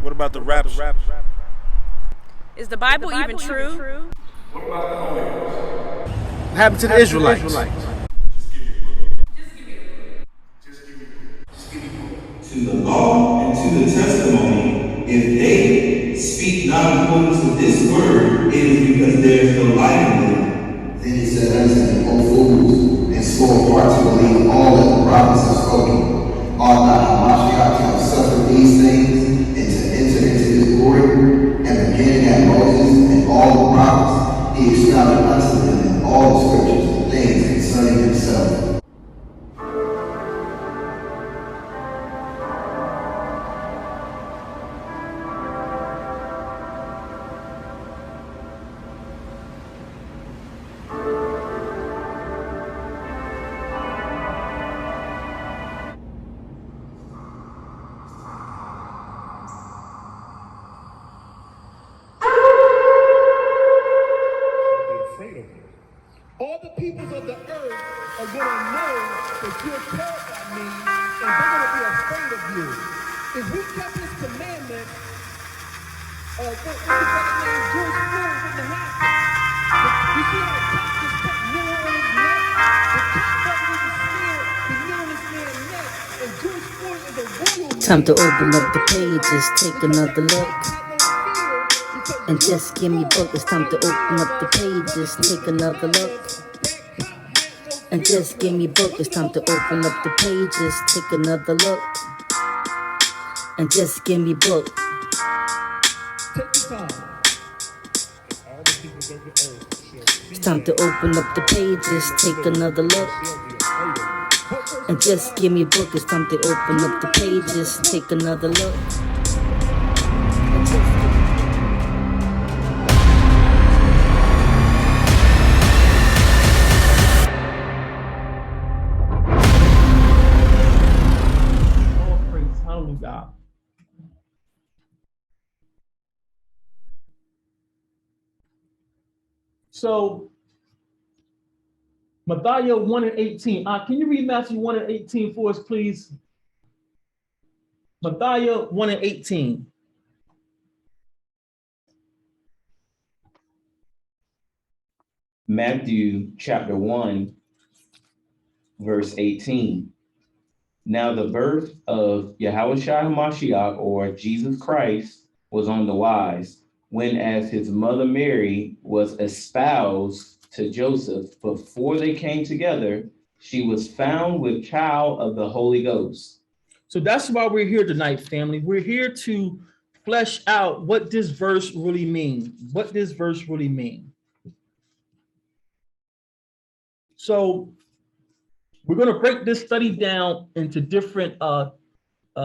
What about the rapture? Is the Bible even true? What about the Holy Ghost? What happened to the Israelites? To the law and to the testimony, if they speak not according to this word, it is because there is no light in them. Then he said unto them, O fools, and slow of heart to believe all that the prophets have spoken. Ought not Hamashiach to have suffered these things, and to enter into his glory? And beginning at Moses and all the prophets, he expounded unto them in all the scriptures things concerning himself. All the peoples of the earth are going to know that you're called by me, and they're going to be afraid of you. If we kept his commandment, what was that name? George Floyd wouldn't have happened. You see how the cop just put nail on his neck? The cop wasn't even smeared the nail on this man's neck, and George Floyd is a royal man. Time to open up the pages, take another look. And just give me book. It's time to open up the pages, take another look. And just give me book. It's time to open up the pages, take another look. And just give me book. Take your time. All the peoples of the earth. It's time to open up the pages, take another look. And just give me book. It's time to open up the pages, take another look. God. So, Matthew 1 and 18. Can you read Matthew 1 and 18 for us, please? Matthew 1 and 18. Matthew chapter 1, verse 18. Now the birth of Yahushua HaMashiach, or Jesus Christ, was on the wise, when as his mother Mary was espoused to Joseph, before they came together, she was found with child of the Holy Ghost. So that's why we're here tonight, family. We're here to flesh out what this verse really means. What this verse really means. So we're going to break this study down into different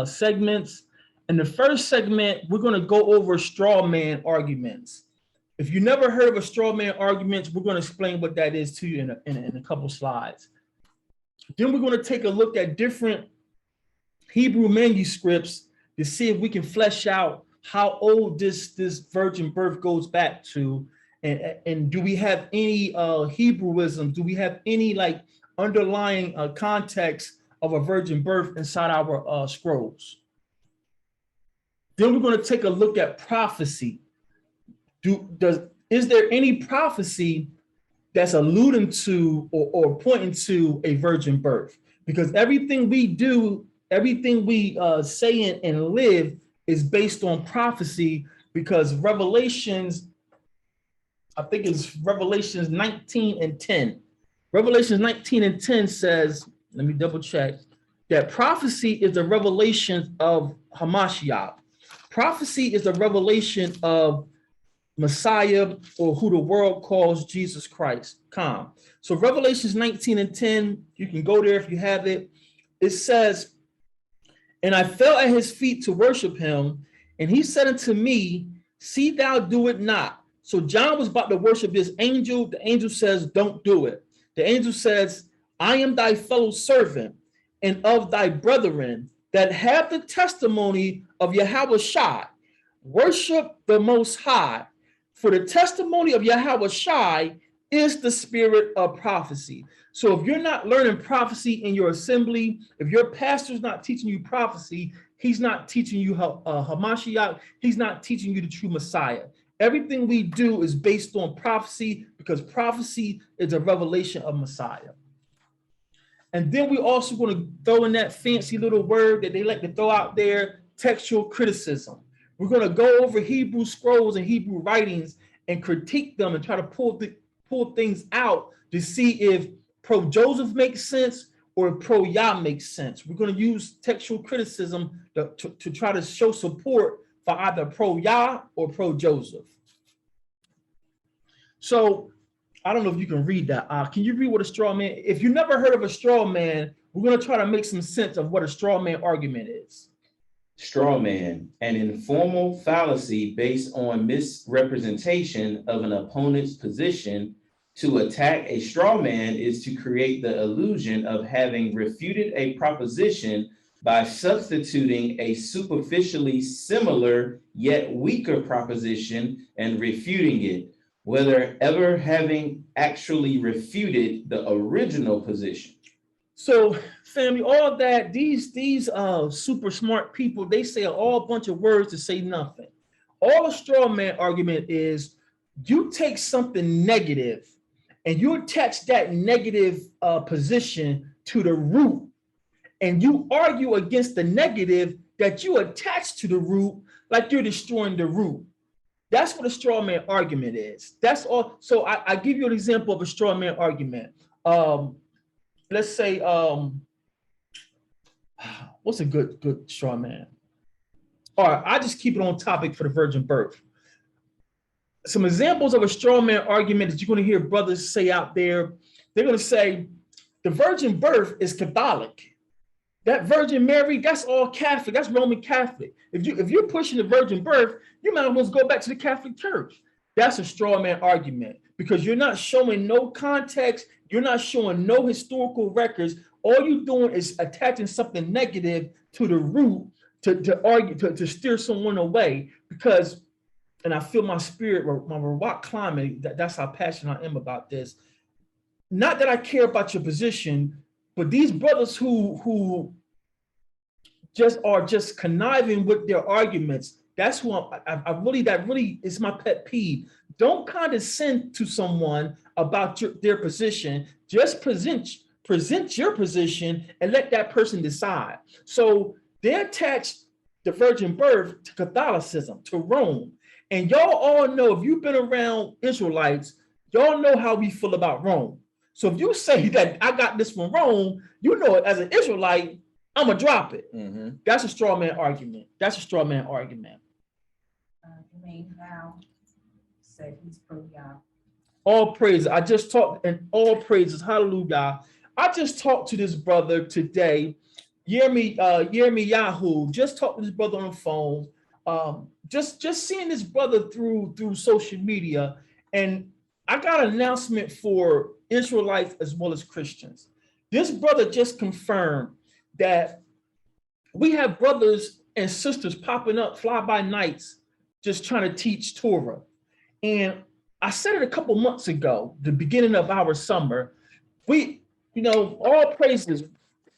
segments. In the first segment, we're going to go over straw man arguments. If you never heard of a straw man argument, we're going to explain what that is to you in a couple slides. Then we're going to take a look at different Hebrew manuscripts to see if we can flesh out how old this virgin birth goes back to, and do we have any Hebrewism? Do we have any underlying context of a virgin birth inside our scrolls? Then we're going to take a look at prophecy. Is there any prophecy that's alluding to or pointing to a virgin birth? Because everything we do, everything we say and live is based on prophecy, because Revelations, I think it's Revelations 19 and 10. Revelations 19 and 10 says, let me double check, that prophecy is the revelation of Hamashiach. Prophecy is the revelation of Messiah, or who the world calls Jesus Christ. So Revelations 19 and 10, you can go there if you have it. It says, and I fell at his feet to worship him, and he said unto me, see thou do it not. So John was about to worship this angel. The angel says, don't do it. The angel says, I am thy fellow servant and of thy brethren that have the testimony of Yahushua. Worship the Most High. For the testimony of Yahushua is the spirit of prophecy. So if you're not learning prophecy in your assembly, if your pastor's not teaching you prophecy, He's not teaching you Hamashiach. He's not teaching you the true Messiah. Everything we do is based on prophecy, because prophecy is a revelation of Messiah. And then we also going to throw in that fancy little word that they like to throw out there, textual criticism. We're going to go over Hebrew scrolls and Hebrew writings and critique them and try to pull things out to see if pro-Joseph makes sense or pro-Yah makes sense. We're going to use textual criticism to try to show support for either pro-Yah or pro-Joseph. So I don't know if you can read that. Can you read what a straw man? If you never heard of a straw man, we're going to try to make some sense of what a straw man argument is. Straw man, an informal fallacy based on misrepresentation of an opponent's position. To attack a straw man is to create the illusion of having refuted a proposition by substituting a superficially similar yet weaker proposition and refuting it, whether ever having actually refuted the original position. So, family, all that, these super smart people, they say a whole bunch of words to say nothing. All a straw man argument is, you take something negative and you attach that negative position to the root, and you argue against the negative that you attach to the root, like you're destroying the root. That's what a straw man argument is. That's all. So I give you an example of a straw man argument. Let's say, what's a good straw man? All right, I just keep it on topic for the virgin birth. Some examples of a straw man argument that you're going to hear brothers say out there. They're going to say the virgin birth is Catholic. That Virgin Mary, that's all Catholic. That's Roman Catholic. If you're pushing the virgin birth, you might as well go back to the Catholic Church. That's a straw man argument, because you're not showing no context. You're not showing no historical records. All you're doing is attaching something negative to the root to argue, to steer someone away. Because, and I feel my spirit, my rock climbing, that's how passionate I am about this. Not that I care about your position, but these brothers who are just conniving with their arguments, that's who that really is my pet peeve. Don't condescend to someone about their position. Just present your position and let that person decide. So they attach the virgin birth to Catholicism, to Rome. And y'all all know, if you've been around Israelites, y'all know how we feel about Rome. So if you say that I got this from Rome, you know it as an Israelite, I'm gonna drop it. Mm-hmm. That's a straw man argument. That's a straw man argument. Jermaine Howe said he's pro-Yah. All praises. I just talked, and all praises. Hallelujah. I just talked to this brother today, Yirmiyahu. Just talked to this brother on the phone. Just seeing this brother through social media, and I got an announcement for Israelites as well as Christians. This brother just confirmed that we have brothers and sisters popping up fly-by-nights just trying to teach Torah. And I said it a couple months ago, the beginning of our summer. We, all praises,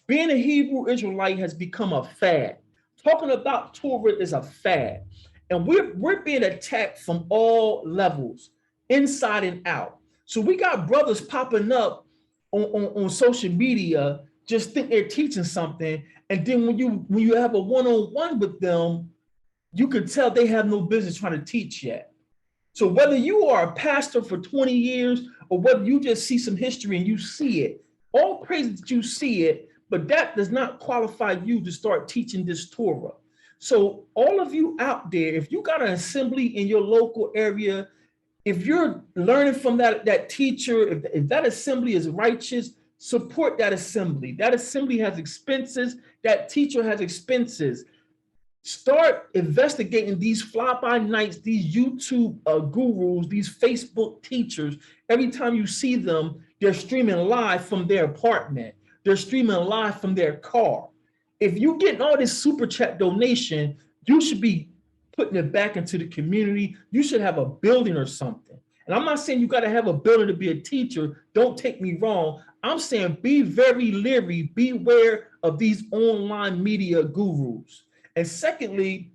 being a Hebrew Israelite has become a fad. Talking about Torah is a fad. And we're being attacked from all levels, inside and out. So we got brothers popping up on social media, just think they're teaching something. And then when you have a one-on-one with them, you can tell they have no business trying to teach yet. So whether you are a pastor for 20 years or whether you just see some history and you see it, all praise that you see it, but that does not qualify you to start teaching this Torah. So all of you out there, if you got an assembly in your local area, if you're learning from that teacher, if that assembly is righteous, support that assembly. That assembly has expenses. That teacher has expenses. Start investigating these fly-by-nights, these YouTube gurus, these Facebook teachers. Every time you see them, they're streaming live from their apartment. They're streaming live from their car. If you're getting all this super chat donation, you should be putting it back into the community. You should have a building or something. And I'm not saying you got to have a building to be a teacher. Don't take me wrong. I'm saying be very leery, beware of these online media gurus. And secondly,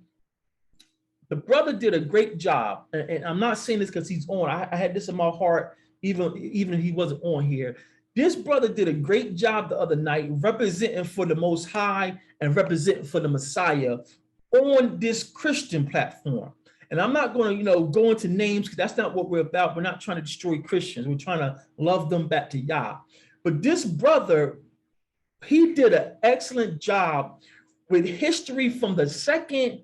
the brother did a great job. And I'm not saying this because he's on. I had this in my heart, even if he wasn't on here. This brother did a great job the other night representing for the Most High and representing for the Messiah on this Christian platform. And I'm not going to, go into names because that's not what we're about. We're not trying to destroy Christians. We're trying to love them back to Yah. But this brother, he did an excellent job with history from the 2nd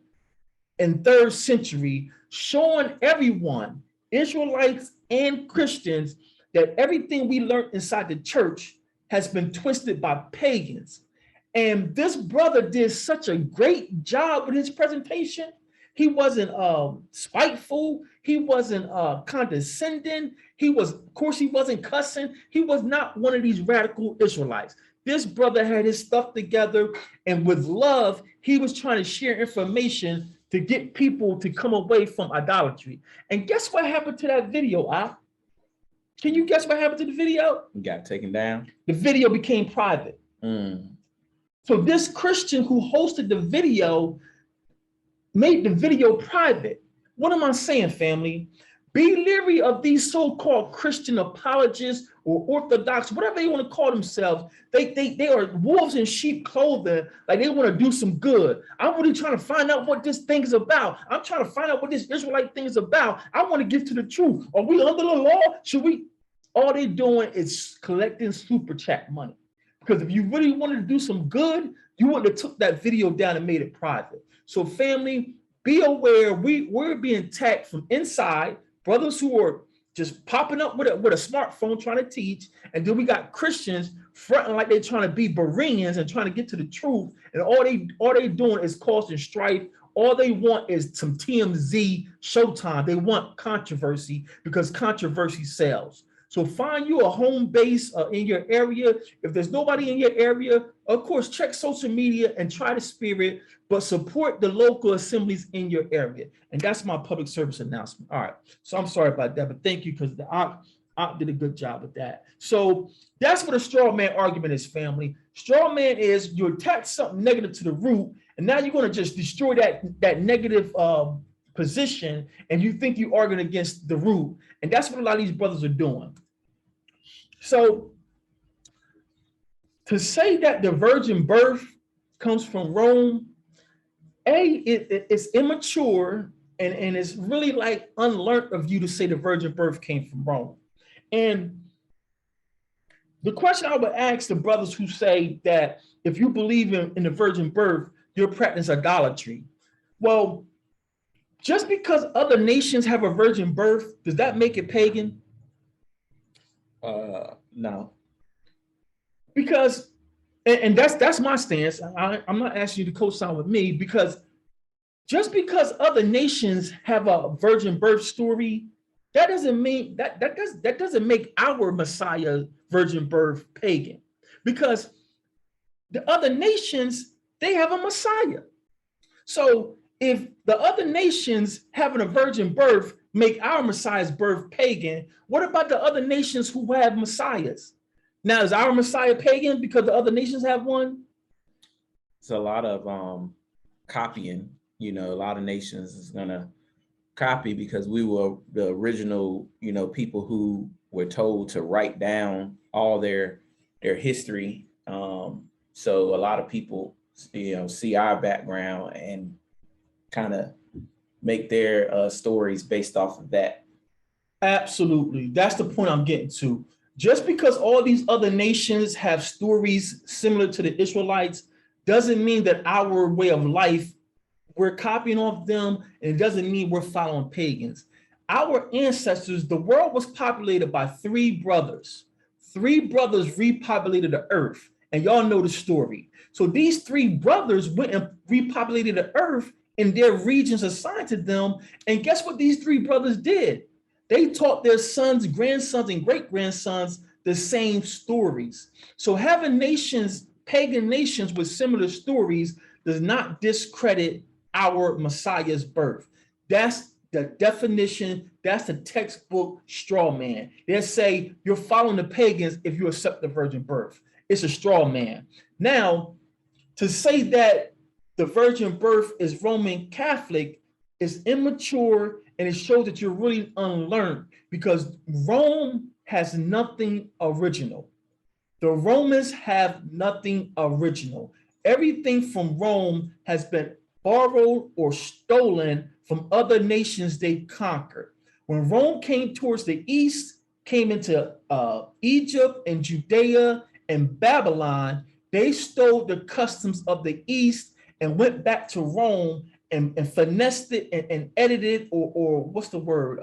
and 3rd century, showing everyone, Israelites and Christians, that everything we learned inside the church has been twisted by pagans. And this brother did such a great job with his presentation. He wasn't spiteful. He wasn't condescending. Of course, he wasn't cussing. He was not one of these radical Israelites. This brother had his stuff together, and with love, he was trying to share information to get people to come away from idolatry. And guess what happened to that video, Ak? Can you guess what happened to the video? You got taken down. The video became private. So this Christian who hosted the video made the video private. What am I saying, family? Be leery of these so-called Christian apologists or orthodox, whatever they want to call themselves. They are wolves in sheep clothing, like they want to do some good. I'm really trying to find out what this thing is about. I'm trying to find out what this Israelite thing is about. I want to get to the truth. Are we under the law? Should we? All they're doing is collecting super chat money. Because if you really wanted to do some good, you wouldn't have took that video down and made it private. So family, be aware, we're being attacked from inside, brothers who are just popping up with a smartphone trying to teach, and then we got Christians fronting like they're trying to be Bereans and trying to get to the truth, and all they doing is causing strife. All they want is some TMZ showtime. They want controversy because controversy sells. So find you a home base in your area. If there's nobody in your area, of course, check social media and try the spirit, but support the local assemblies in your area. And that's my public service announcement. All right. So I'm sorry about that, but thank you, because the Op did a good job with that. So that's what a straw man argument is, family. Straw man is you attach something negative to the root, and now you're going to just destroy that negative position, and you think you're arguing against the root. And that's what a lot of these brothers are doing. So to say that the virgin birth comes from Rome, it's immature, and it's really like unlearned of you to say the virgin birth came from Rome. And the question I would ask the brothers who say that if you believe in the virgin birth, you're practicing idolatry. Well, just because other nations have a virgin birth, does that make it pagan? No. Because, and that's my stance. I'm not asking you to co-sign with me, because just because other nations have a virgin birth story, that doesn't mean that doesn't make our Messiah virgin birth pagan. Because the other nations, they have a Messiah. So if the other nations having a virgin birth make our Messiah's birth pagan, what about the other nations who have Messiahs? Now, is our Messiah pagan because the other nations have one? It's a lot of copying. A lot of nations is gonna copy because we were the original, people who were told to write down all their history. So a lot of people, see our background and kind of make their stories based off of that. Absolutely. That's the point I'm getting to. Just because all these other nations have stories similar to the Israelites doesn't mean that our way of life, we're copying off them, and it doesn't mean we're following pagans. Our ancestors, the world was populated by three brothers. Three brothers repopulated the earth, and y'all know the story. So these three brothers went and repopulated the earth in their regions assigned to them, and guess what these three brothers did? They taught their sons, grandsons, and great-grandsons the same stories. So having nations, pagan nations with similar stories, does not discredit our Messiah's birth. That's the definition, that's the textbook straw man. They say you're following the pagans if you accept the virgin birth. It's a straw man. Now, to say that the virgin birth is Roman Catholic is immature, and it shows that you're really unlearned, because Rome has nothing original. The Romans have nothing original. Everything from Rome has been borrowed or stolen from other nations they conquered. When Rome came towards the east, came into Egypt and Judea and Babylon, they stole the customs of the east and went back to Rome and finessed it and edited it, or what's the word,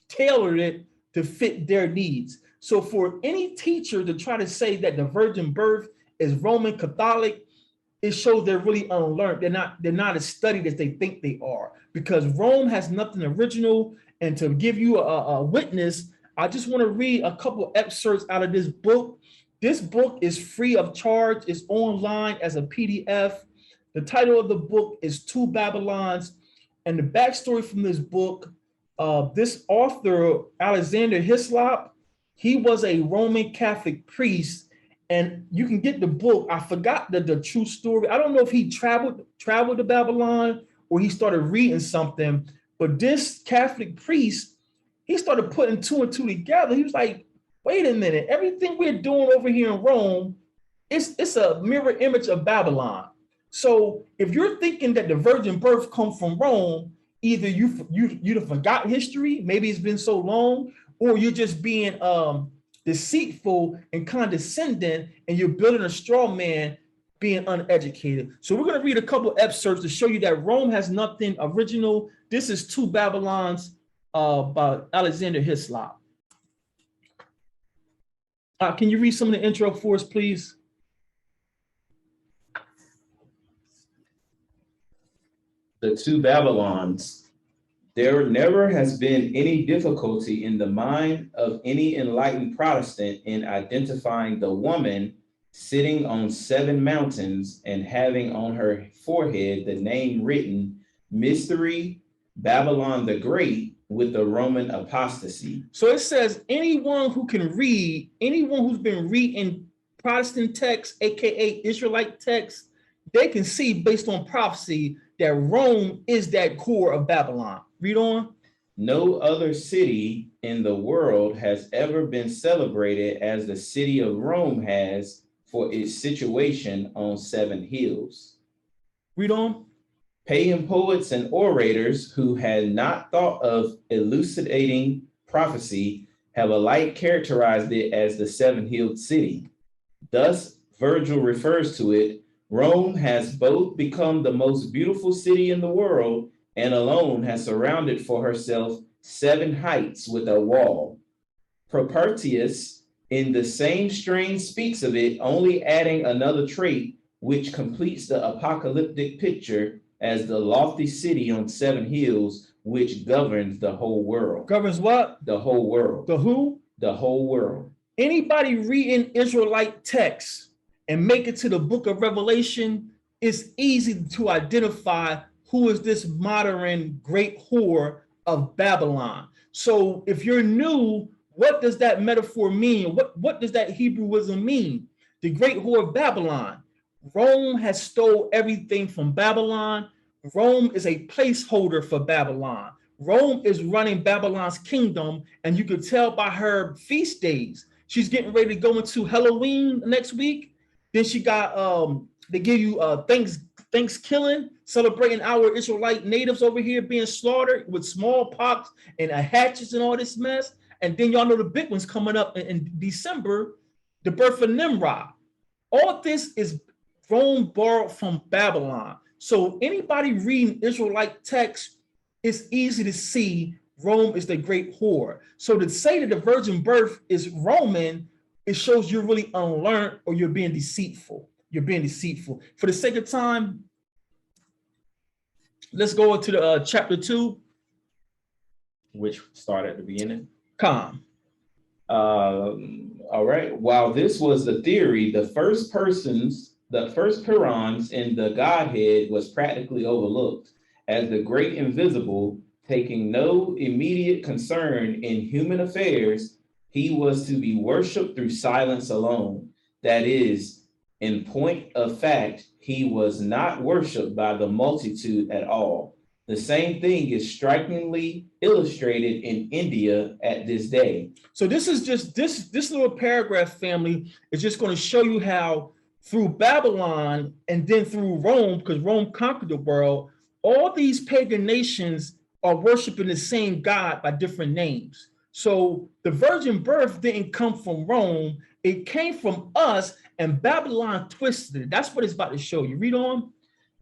tailored it to fit their needs. So for any teacher to try to say that the virgin birth is Roman Catholic, it shows they're really unlearned. They're not as studied as they think they are, because Rome has nothing original. And to give you a witness, I just want to read a couple excerpts out of this book. This book is free of charge. It's online as a PDF. The title of the book is Two Babylons. And the backstory from this book, this author, Alexander Hislop, he was a Roman Catholic priest, and you can get the book. I forgot the true story. I don't know if he traveled to Babylon or he started reading something, but this Catholic priest, he started putting two and two together. He was like, wait a minute, everything we're doing over here in Rome, it's a mirror image of Babylon. So if you're thinking that the virgin birth comes from Rome, either you forgot history, maybe it's been so long, or you're just being deceitful and condescending, and you're building a straw man, being uneducated. So we're going to read a couple excerpts to show you that Rome has nothing original. This is Two Babylons by Alexander Hislop. Can you read some of the intro for us, please? The Two Babylons. There never has been any difficulty in the mind of any enlightened Protestant in identifying the woman sitting on 7 mountains and having on her forehead the name written, Mystery, Babylon the Great, with the Roman apostasy. So it says anyone who can read, anyone who's been reading Protestant texts, aka Israelite texts, they can see based on prophecy that Rome is that core of Babylon. Read on. No other city in the world has ever been celebrated as the city of Rome has for its situation on 7 hills. Read on. Pagan poets and orators who had not thought of elucidating prophecy have alike characterized it as the 7-hilled city. Thus, Virgil refers to it, Rome has both become the most beautiful city in the world and alone has surrounded for herself 7 heights with a wall. Propertius, in the same strain, speaks of it, only adding another trait which completes the apocalyptic picture as the lofty city on 7 hills, which governs the whole world. Governs what? The whole world. The who? The whole world. Anybody reading Israelite texts and make it to the book of Revelation, it's easy to identify who is this modern great whore of Babylon. So if you're new, what does that metaphor mean? What does that Hebrewism mean? The great whore of Babylon. Rome has stole everything from Babylon. Rome is a placeholder for Babylon. Rome is running Babylon's kingdom, and you could tell by her feast days. She's getting ready to go into Halloween next week. Then she got, they give you Thanksgiving, celebrating our Israelite natives over here being slaughtered with smallpox and hatchets and all this mess. And then y'all know the big one's coming up in December, the birth of Nimrod. All this is Rome borrowed from Babylon. So anybody reading Israelite text, it's easy to see Rome is the great whore. So to say that the virgin birth is Roman, it shows you're really unlearned or you're being deceitful. You're being deceitful. For the sake of time, let's go into the chapter 2. Which start at the beginning. Come. All right. While this was the theory, the first Perons in the Godhead was practically overlooked, as the great invisible, taking no immediate concern in human affairs, he was to be worshipped through silence alone. That is, in point of fact, he was not worshipped by the multitude at all. The same thing is strikingly illustrated in India at this day. So this is just this little paragraph, family, is just going to show you how through Babylon and then through Rome, because Rome conquered the world, all these pagan nations are worshiping the same God by different names. So the virgin birth didn't come from Rome, it came from us, and Babylon twisted it. That's what it's about to show you. Read on.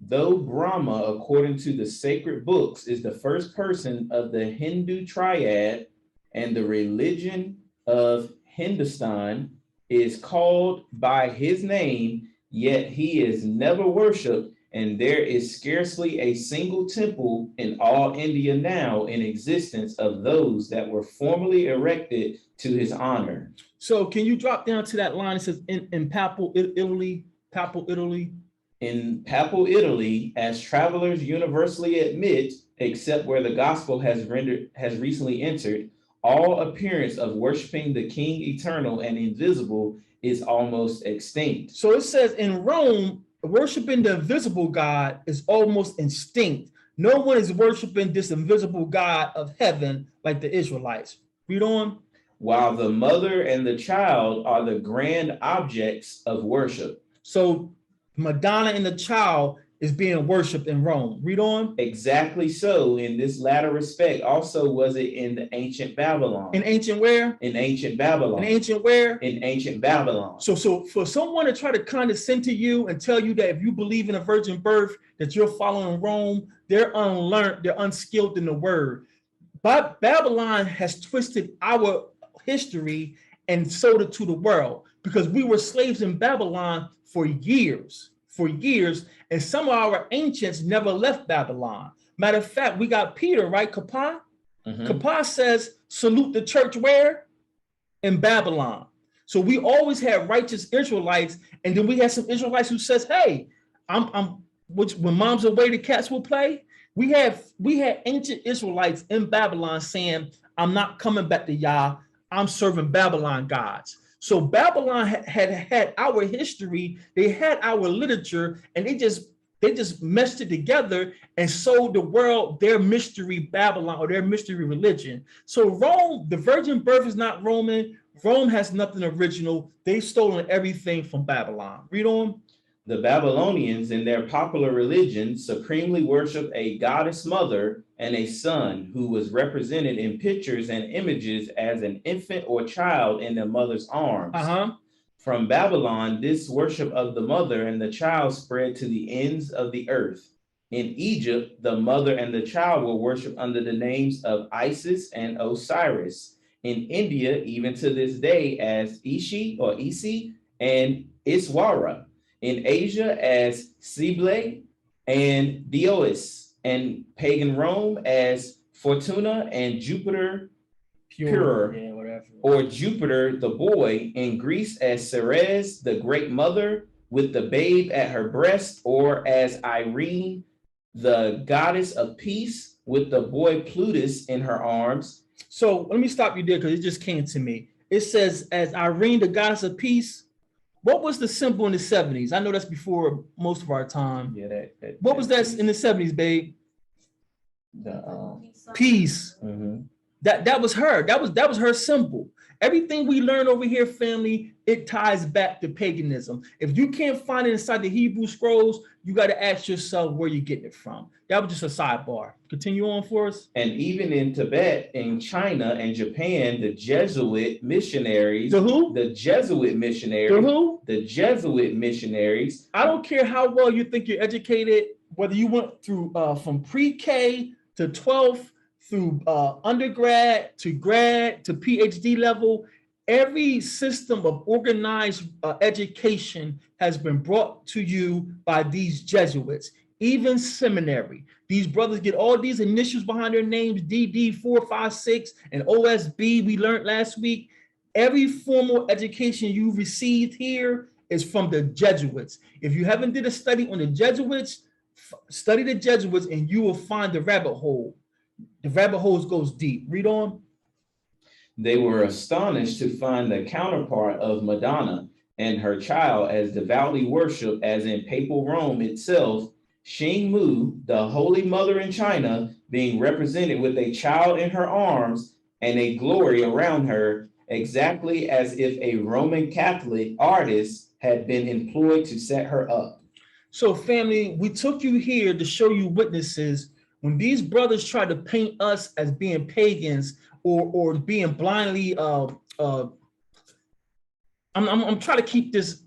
Though Brahma, according to the sacred books, is the first person of the Hindu triad, and the religion of Hindustan is called by his name, yet he is never worshipped, and there is scarcely a single temple in all India now in existence of those that were formerly erected to his honor. So can you drop down to that line? It says in Papal Italy. In Papal Italy, as travelers universally admit, except where the gospel has recently entered, all appearance of worshiping the King eternal and invisible is almost extinct. So it says in Rome, worshiping the invisible God is almost extinct. No one is worshiping this invisible God of heaven like the Israelites. Read on. While the mother and the child are the grand objects of worship. So Madonna and the child is being worshipped in Rome. Read on. Exactly so. In this latter respect, also was it in the ancient Babylon. In ancient where? In ancient Babylon. In ancient where? In ancient Babylon. So for someone to try to condescend to you and tell you that if you believe in a virgin birth, that you're following Rome, they're unlearned, they're unskilled in the word. But Babylon has twisted our history and sold it to the world, because we were slaves in Babylon for years, and some of our ancients never left Babylon. Matter of fact, we got Peter, right? Kappa? Kappa says, salute the church where? In Babylon. So we always had righteous Israelites, and then we had some Israelites who says, hey, when mom's away, the cats will play. We had ancient Israelites in Babylon saying, I'm not coming back to Yah, I'm serving Babylon gods. So Babylon had our history, they had our literature, and they just meshed it together and sold the world their mystery Babylon, or their mystery religion. So Rome, the virgin birth is not Roman. Rome has nothing original. They've stolen everything from Babylon. Read on. The Babylonians, in their popular religion, supremely worship a goddess mother and a son who was represented in pictures and images as an infant or child in their mother's arms. From Babylon, this worship of the mother and the child spread to the ends of the earth. In Egypt, the mother and the child were worshipped under the names of Isis and Osiris. In India, even to this day, as Ishi or Isi and Iswara. In Asia as Sible and Diois, and pagan Rome as Fortuna and Jupiter Pure, or Jupiter the boy. In Greece as Ceres, the great mother with the babe at her breast, or as Irene, the goddess of peace with the boy Plutus in her arms. So let me stop you there, because it just came to me. It says as Irene, the goddess of peace. What was the symbol in the 70s? I know that's before most of our time. Yeah, what was that in the 70s, babe? The peace. That was her. That was her symbol. Everything we learn over here, family, it ties back to paganism. If you can't find it inside the Hebrew scrolls, you got to ask yourself where you're getting it from. That was just a sidebar. Continue on for us. And even in Tibet, in China and Japan, the Jesuit missionaries. The who? The Jesuit missionaries. The who? The Jesuit missionaries. I don't care how well you think you're educated, whether you went through from pre-K to 12th, through undergrad to grad to PhD level, every system of organized education has been brought to you by these Jesuits, even seminary. These brothers get all these initials behind their names, DD 456 and OSB we learned last week. Every formal education you received here is from the Jesuits. If you haven't did a study on the Jesuits, study the Jesuits and you will find the rabbit hole. The rabbit hole goes deep. Read on. They were astonished to find the counterpart of Madonna and her child as devoutly worshipped as in papal Rome itself, Xing Mu, the Holy Mother in China, being represented with a child in her arms and a glory around her, exactly as if a Roman Catholic artist had been employed to set her up. So family, we took you here to show you witnesses when these brothers try to paint us as being pagans or being blindly I'm trying to keep this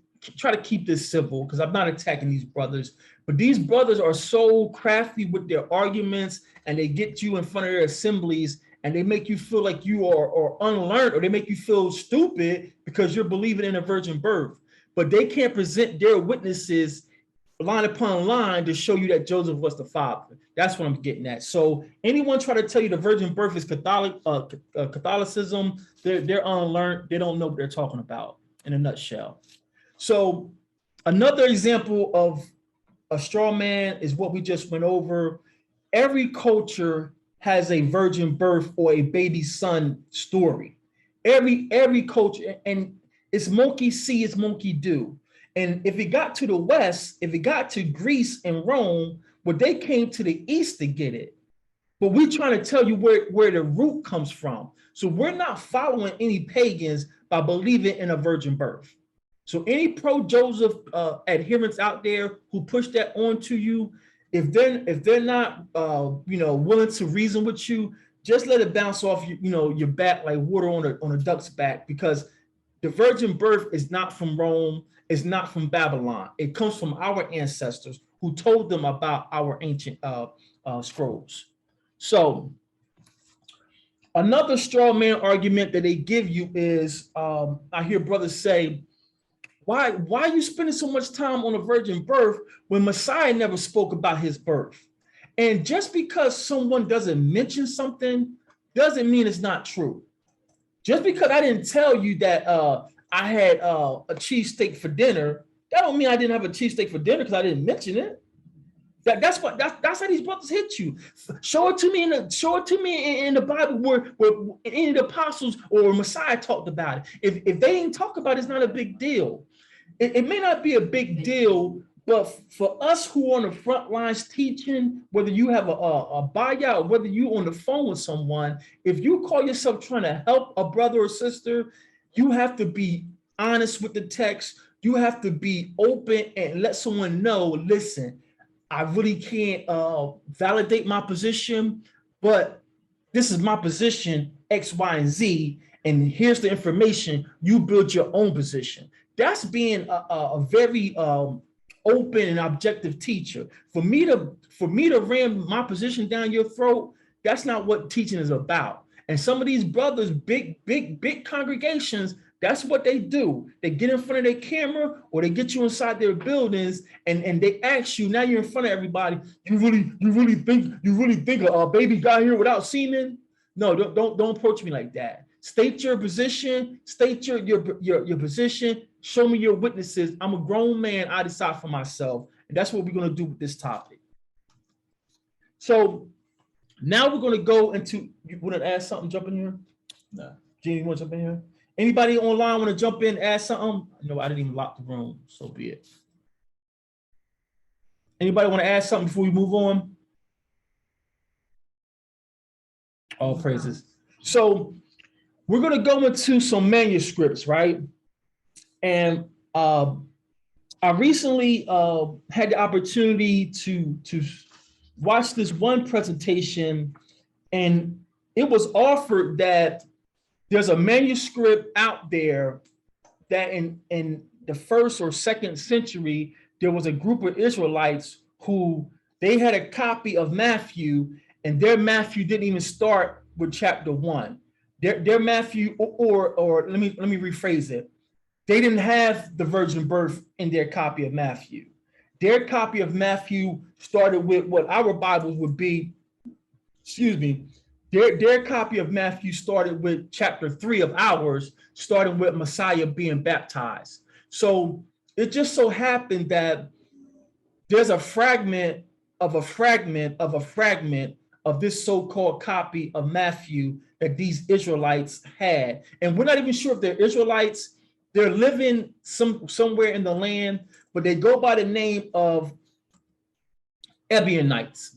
simple because I'm not attacking these brothers, but these brothers are so crafty with their arguments, and they get you in front of their assemblies and they make you feel like you are unlearned, or they make you feel stupid because you're believing in a virgin birth, but they can't present their witnesses line upon line to show you that Joseph was the father. That's what I'm getting at. So anyone try to tell you the virgin birth is Catholicism, they're unlearned. They don't know what they're talking about in a nutshell. So another example of a straw man is what we just went over. Every culture has a virgin birth or a baby son story. Every culture, and it's monkey see, it's monkey do. And if it got to the West, if it got to Greece and Rome, well, they came to the East to get it. But we're trying to tell you where the root comes from. So we're not following any pagans by believing in a virgin birth. So any pro-Joseph adherents out there who push that onto you, if they're not willing to reason with you, just let it bounce off your back like water on a duck's back, because the virgin birth is not from Rome. It's not from Babylon. It comes from our ancestors who told them about our ancient scrolls. So another straw man argument that they give you is, I hear brothers say, why are you spending so much time on a virgin birth when Messiah never spoke about his birth? And just because someone doesn't mention something doesn't mean it's not true. Just because I didn't tell you that I had a cheesesteak for dinner, that don't mean I didn't have a cheesesteak for dinner because I didn't mention it. That's how these brothers hit you. Show it to me in the Bible where any of the apostles or Messiah talked about it. If they didn't talk about it, it's not a big deal. It may not be a big deal, but for us who are on the front lines teaching, whether you have a buyout or whether you're on the phone with someone, if you call yourself trying to help a brother or sister, you have to be honest with the text. You have to be open and let someone know, listen, I really can't validate my position, but this is my position, X, Y, and Z, and here's the information. You build your own position. That's being a very open and objective teacher. For me to ram my position down your throat, that's not what teaching is about. And some of these brothers, big congregations, that's what they do. They get in front of their camera or they get you inside their buildings and they ask you, now you're in front of everybody, you really think a baby got here without semen? No, don't approach me like that. State your position, state your position, show me your witnesses. I'm a grown man, I decide for myself. And that's what we're going to do with this topic. So now we're going to go into, you want to add something, jump in here? No. Gene, you want to jump in here? Anybody online want to jump in, add something? No, I didn't even lock the room, so be it. Anybody want to add something before we move on? All praises. So we're going to go into some manuscripts, right? And I recently had the opportunity to watch this one presentation, and it was offered that there's a manuscript out there that in the 1st or 2nd century, there was a group of Israelites who they had a copy of Matthew, and their Matthew didn't even start with chapter 1. Their Matthew, or let me rephrase it. They didn't have the virgin birth in their copy of Matthew. Their copy of Matthew started with what our Bibles would be, their copy of Matthew started with chapter 3 of ours, starting with Messiah being baptized. So it just so happened that there's a fragment of this so-called copy of Matthew that these Israelites had. And we're not even sure if they're Israelites. they're living somewhere in the land, but they go by the name of Evianites.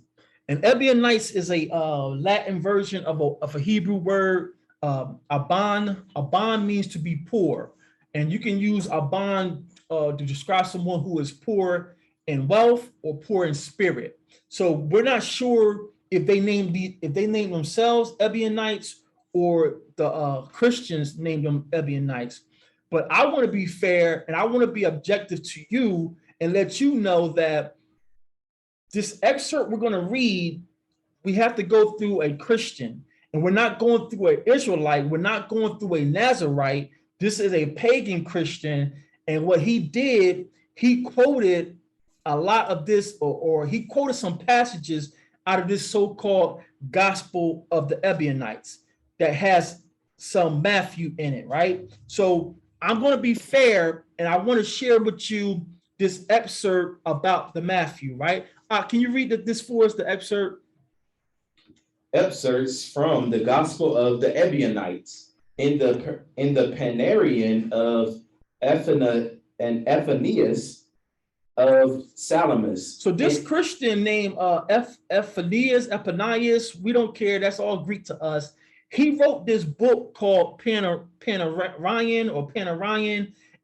And Evianites is a Latin version of a Hebrew word, aban. Aban means to be poor. And you can use aban to describe someone who is poor in wealth or poor in spirit. So we're not sure if they named themselves Evianites or the Christians named them Evianites. But I want to be fair and I want to be objective to you and let you know that this excerpt we're going to read, we have to go through a Christian, and we're not going through an Israelite. We're not going through a Nazarite. This is a pagan Christian. And what he did, he quoted a lot of this, or he quoted some passages out of this so-called gospel of the Evianites that has some Matthew in it, right? So I'm going to be fair, and I want to share with you this excerpt about the Matthew, right? Can you read this for us, the excerpt? Excerpts from the Gospel of the Evianites in the Panarion of Ephanius of Salamis. So this Christian named Ephanius, we don't care. That's all Greek to us. He wrote this book called Panarion,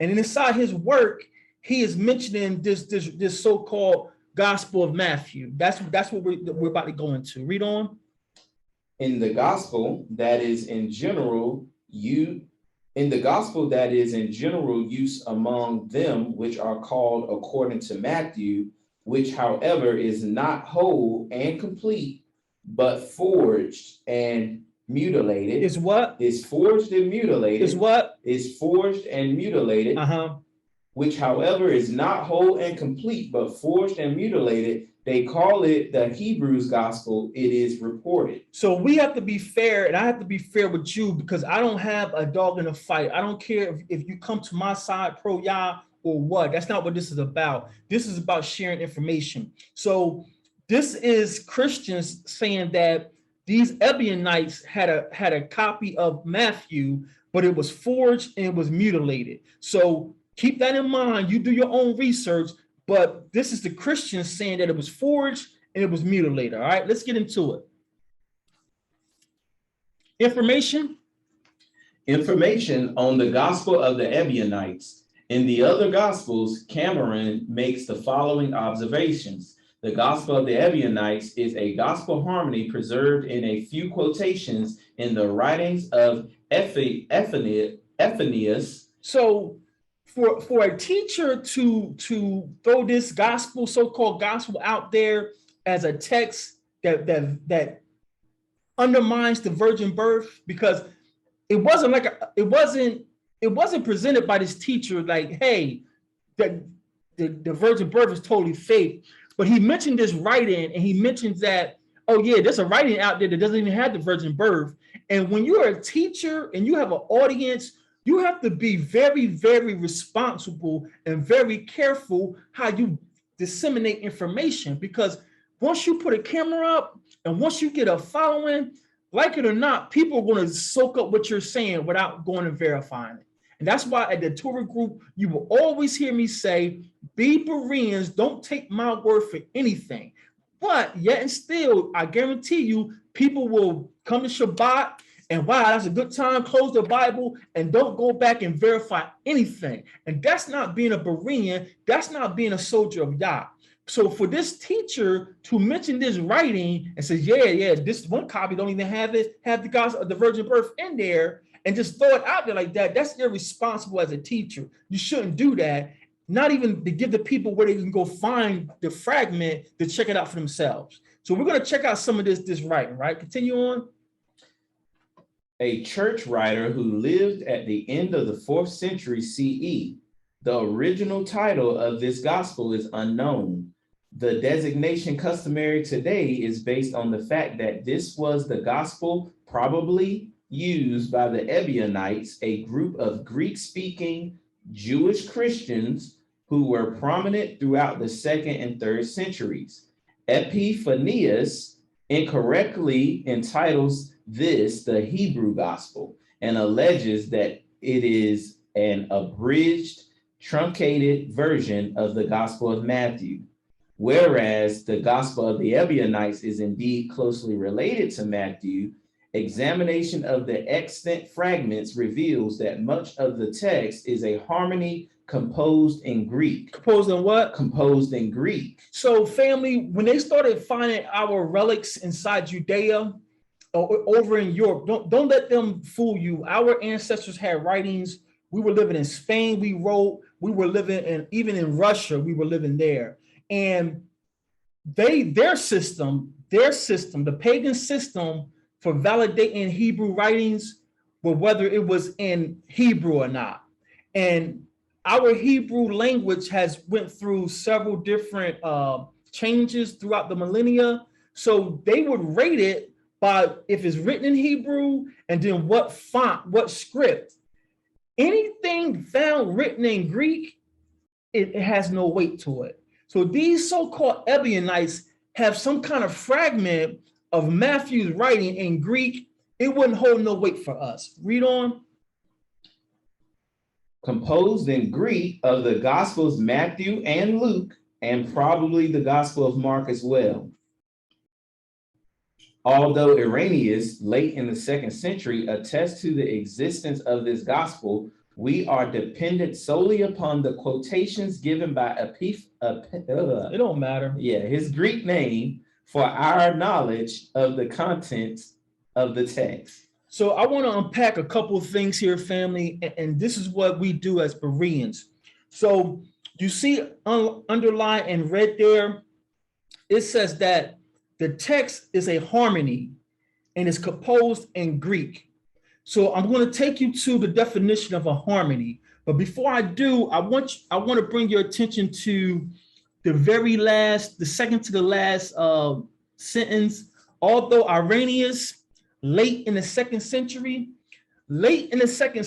and inside his work, he is mentioning this so-called Gospel of Matthew. That's what we're about to go into. Read on. In the gospel that is in general use among them which are called according to Matthew, which however is not whole and complete, but forged and mutilated. Is what? Is forged and mutilated. Is what? Is forged and mutilated. Which however is not whole and complete, but forged and mutilated. They call it the Hebrews gospel. It is reported. So we have to be fair, and I have to be fair with you because I don't have a dog in the fight. I don't care if you come to my side, pro Yah or what. That's not what this is about. This is about sharing information. So this is Christians saying that these Ebionites had a copy of Matthew, but it was forged and it was mutilated. So keep that in mind. You do your own research, but this is the Christians saying that it was forged and it was mutilated. All right, let's get into it. Information on the gospel of the Ebionites. In the other gospels, Cameron makes the following observations. The gospel of the Ebionites is a gospel harmony preserved in a few quotations in the writings of Ephanius. So for a teacher to throw this gospel, so-called gospel out there as a text that undermines the virgin birth, because it wasn't presented by this teacher like, hey, the virgin birth is totally fake. But he mentioned this writing, and he mentions that, oh yeah, there's a writing out there that doesn't even have the virgin birth. And when you're a teacher and you have an audience, you have to be very, very responsible and very careful how you disseminate information, because once you put a camera up and once you get a following, like it or not, people are going to soak up what you're saying without going and verifying it. And that's why at the Torah Group, you will always hear me say, be Bereans, don't take my word for anything. But yet and still, I guarantee you, people will come to Shabbat and wow, that's a good time, close the Bible and don't go back and verify anything. And that's not being a Berean, that's not being a soldier of Yah. So for this teacher to mention this writing and say, yeah, this one copy don't even have the gospel of the virgin birth in there, and just throw it out there like that, that's irresponsible as a teacher. You shouldn't do that, not even to give the people where they can go find the fragment to check it out for themselves. So we're going to check out some of this writing, right? Continue on. A church writer who lived at the end of the 4th century CE. The original title of this gospel is unknown. The designation customary today is based on the fact that this was the gospel probably used by the Ebionites, a group of Greek-speaking Jewish Christians who were prominent throughout the 2nd and 3rd centuries. Epiphanius incorrectly entitles this the Hebrew gospel and alleges that it is an abridged, truncated version of the Gospel of Matthew. Whereas the Gospel of the Evianites is indeed closely related to Matthew, examination of the extant fragments reveals that much of the text is a harmony composed in Greek. Composed in what? Composed in Greek. So family, when they started finding our relics inside Judea or over in Europe, don't let them fool you. Our ancestors had writings. We were living in Spain, we wrote. We were living in, even in Russia, we were living there. And their system, the pagan system for validating Hebrew writings, well, whether it was in Hebrew or not. And our Hebrew language has went through several different changes throughout the millennia. So they would rate it by if it's written in Hebrew and then what font, what script. Anything found written in Greek, it has no weight to it. So these so-called Evianites have some kind of fragment of Matthew's writing in Greek. It wouldn't hold no weight for us. Read on. Composed in Greek of the Gospels Matthew and Luke, and probably the Gospel of Mark as well. Although Irenaeus, late in the 2nd century, attests to the existence of this gospel, we are dependent solely upon the quotations given by APP. It don't matter. Yeah, his Greek name for our knowledge of the contents of the text. So I want to unpack a couple of things here, family, and this is what we do as Bereans. So you see underlined and red there, it says that the text is a harmony and is composed in Greek. So I'm going to take you to the definition of a harmony. But before I do, I want to bring your attention to the very last, the second to the last sentence. Although Irenaeus, late in the 2nd century, late in the 2nd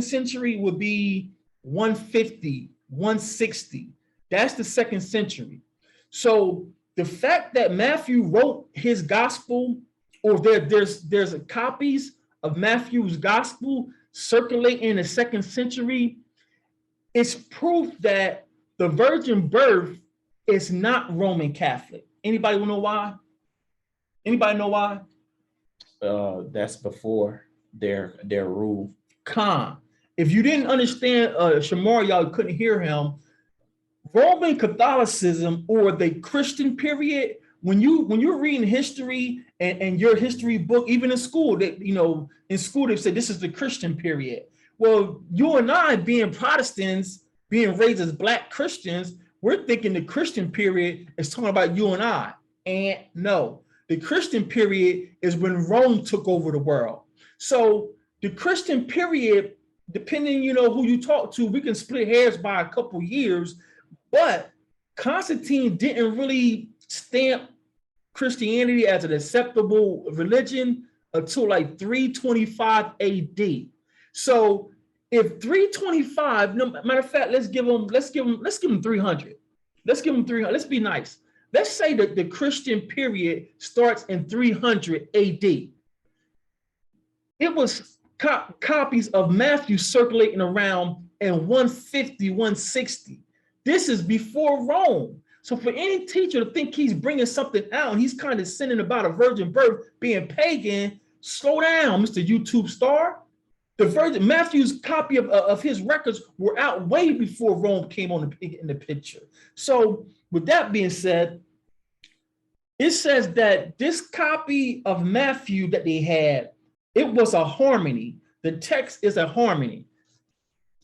century would be 150, 160. That's the 2nd century. So the fact that Matthew wrote his gospel, or there's copies of Matthew's gospel circulating in the 2nd century, it's proof that the virgin birth is not Roman Catholic. Anybody know why? Anybody know why? That's before their rule. Khan. If you didn't understand Shamar, y'all couldn't hear him. Roman Catholicism, or the Christian period, when you're reading history and your history book, even in school, in school they say this is the Christian period. Well, you and I, being Protestants, being raised as Black Christians, we're thinking the Christian period is talking about you and I. And no, the Christian period is when Rome took over the world. So the Christian period, depending, who you talk to, we can split hairs by a couple years, but Constantine didn't really stamp Christianity as an acceptable religion until like 325 AD. So if 325, no matter of fact, let's give them 300. Let's give them 300. Let's be nice. Let's say that the Christian period starts in 300 AD. It was copies of Matthew circulating around in 150, 160. This is before Rome. So for any teacher to think he's bringing something out, and he's kind of sending about a virgin birth being pagan, slow down, Mr. YouTube star. The virgin Matthew's copy of his records were out way before Rome came in the picture. So with that being said, it says that this copy of Matthew that they had, it was a harmony. The text is a harmony.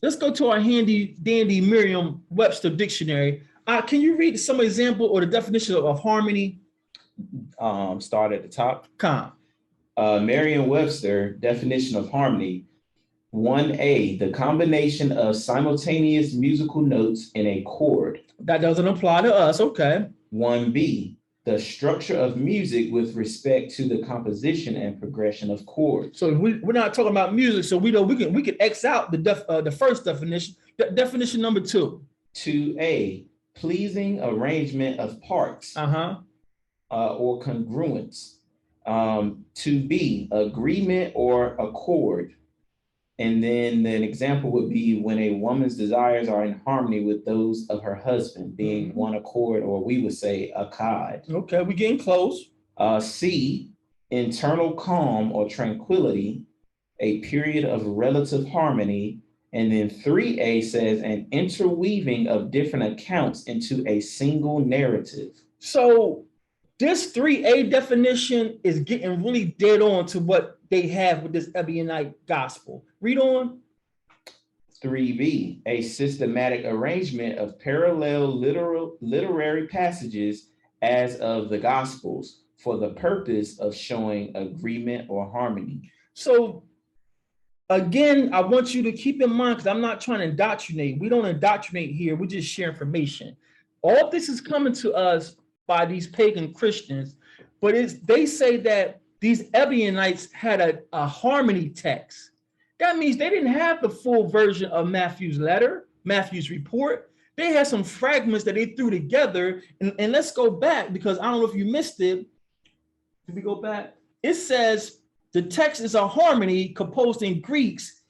Let's go to our handy dandy Merriam-Webster dictionary. Can you read some example or the definition of harmony? Start at the top. Merriam-Webster definition of harmony. 1A, the combination of simultaneous musical notes in a chord. That doesn't apply to us, okay. 1B, the structure of music with respect to the composition and progression of chords. So we're not talking about music, so we can X out the first definition. Definition number 2. 2A, pleasing arrangement of parts or congruence. 2B, agreement or accord. And then an example would be when a woman's desires are in harmony with those of her husband, being one accord, or we would say akkad. Okay, we're getting close. C, internal calm or tranquility, a period of relative harmony. And then 3A says an interweaving of different accounts into a single narrative. So this 3A definition is getting really dead on to what they have with this Evianite gospel. Read on. 3B, a systematic arrangement of parallel literary passages as of the gospels for the purpose of showing agreement or harmony. So again, I want you to keep in mind, because I'm not trying to indoctrinate. We don't indoctrinate here. We just share information. All this is coming to us by these pagan Christians, but they say that these Evianites had a harmony text. That means they didn't have the full version of Matthew's letter, Matthew's report. They had some fragments that they threw together. And let's go back, because I don't know if you missed it. Did we go back? It says the text is a harmony composed in Greeks,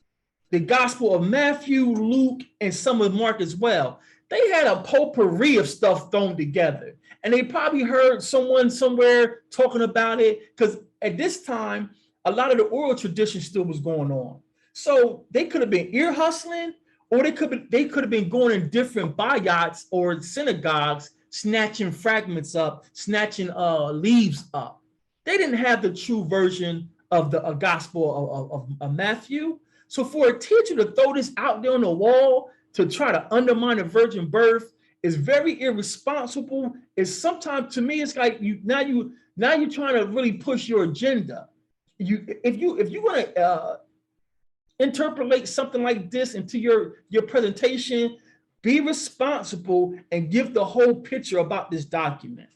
the Gospel of Matthew, Luke, and some of Mark as well. They had a potpourri of stuff thrown together. And they probably heard someone somewhere talking about it, because at this time, a lot of the oral tradition still was going on. So they could have been ear hustling, or they could have been going in different bayats or synagogues, snatching fragments up, snatching leaves up. They didn't have the true version of the Gospel of Matthew. So for a teacher to throw this out there on the wall to try to undermine the virgin birth is very irresponsible. It's sometimes, to me, it's like now you're trying to really push your agenda. If you want to interpolate something like this into your presentation, be responsible and give the whole picture about this document.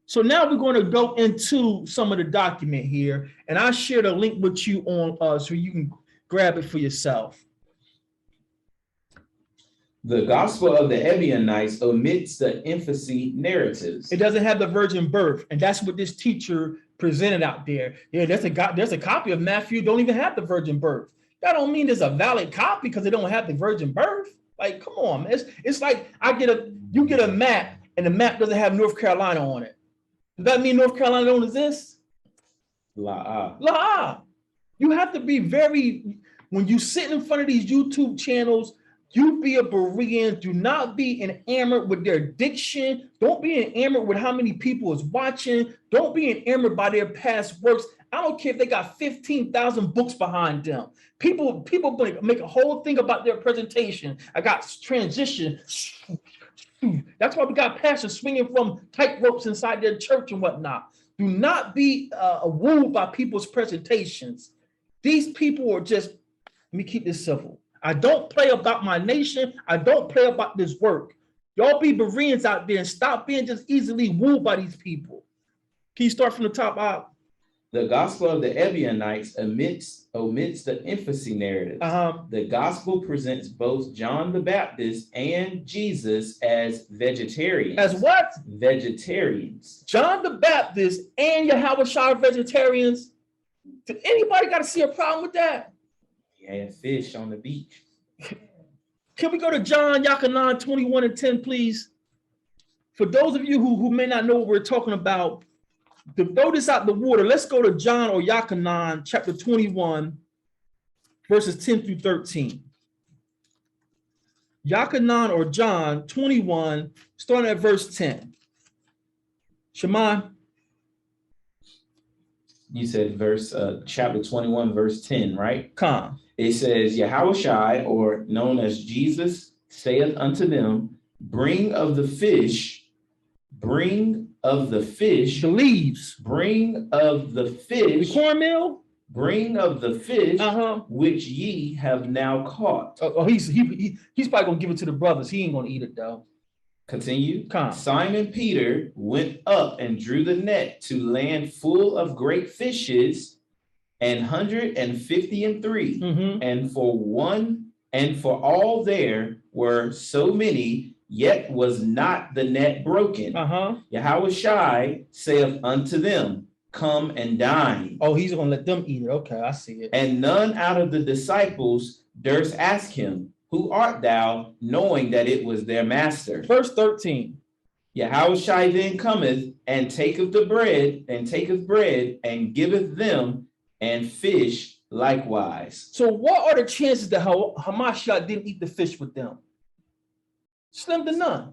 So now we're going to go into some of the document here, and I shared a link with you on so you can grab it for yourself. The Gospel of the Evianites omits the infancy narratives. It doesn't have the virgin birth, and that's what this teacher presented out there. Yeah, there's a copy of Matthew, don't even have the virgin birth. That don't mean there's a valid copy because they don't have the virgin birth. Like, come on, man. It's like you get a map, and the map doesn't have North Carolina on it. Does that mean North Carolina don't exist? La. You have to be very, when you sit in front of these YouTube channels, you be a Berean. Do not be enamored with their diction. Don't be enamored with how many people is watching. Don't be enamored by their past works. I don't care if they got 15,000 books behind them. People make a whole thing about their presentation. I got transition. That's why we got pastors swinging from tight ropes inside their church and whatnot. Do not be wooed by people's presentations. These people are just, let me keep this simple. I don't play about my nation. I don't play about this work. Y'all be Bereans out there and stop being just easily wooed by these people. Can you start from the top out? The Gospel of the Evianites omits the infancy narrative. The Gospel presents both John the Baptist and Jesus as vegetarians. As what? Vegetarians. John the Baptist and Yahushua are vegetarians. Did anybody got to see a problem with that? He had fish on the beach. Can we go to John Yachanan 21:10, please? For those of you who may not know what we're talking about, to throw this out the water, let's go to John or Yachanan chapter 21, verses 10 through 13. Yachanan or John 21, starting at verse 10. Shimon? You said chapter 21, verse 10, right? Come. It says, Yahushua, or known as Jesus, saith unto them, bring of the fish, The leaves. bring of the fish, The cornmeal. Bring of the fish, which ye have now caught. He's probably gonna give it to the brothers. He ain't gonna eat it though. Continue. Come. Simon Peter went up and drew the net to land full of great fishes, 153. And for all there were so many, yet was not the net broken. Yahushua saith unto them, come and dine. Oh, he's going to let them eat it. Okay, I see it. And none out of the disciples durst ask him, who art thou, knowing that it was their master. Verse 13. Yahushua then cometh and taketh bread and giveth them, and fish likewise. So what are the chances that Hamashiach didn't eat the fish with them? Slim to none.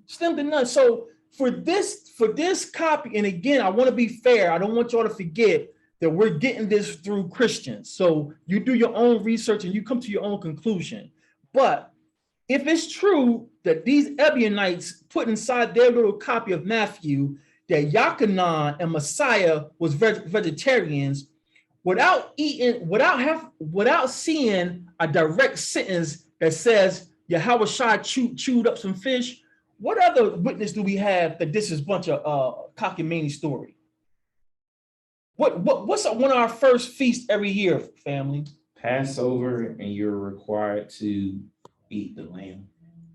Slim to none. So for this copy, and again, I want to be fair. I don't want y'all to forget that we're getting this through Christians. So you do your own research and you come to your own conclusion. But if it's true that these Evianites put inside their little copy of Matthew that Yachanan and Messiah was vegetarians, without seeing a direct sentence that says Yahushua chewed up some fish, what other witness do we have that this is a bunch of cockamamie story? What's one of our first feasts every year, family? Passover, and you're required to eat the lamb.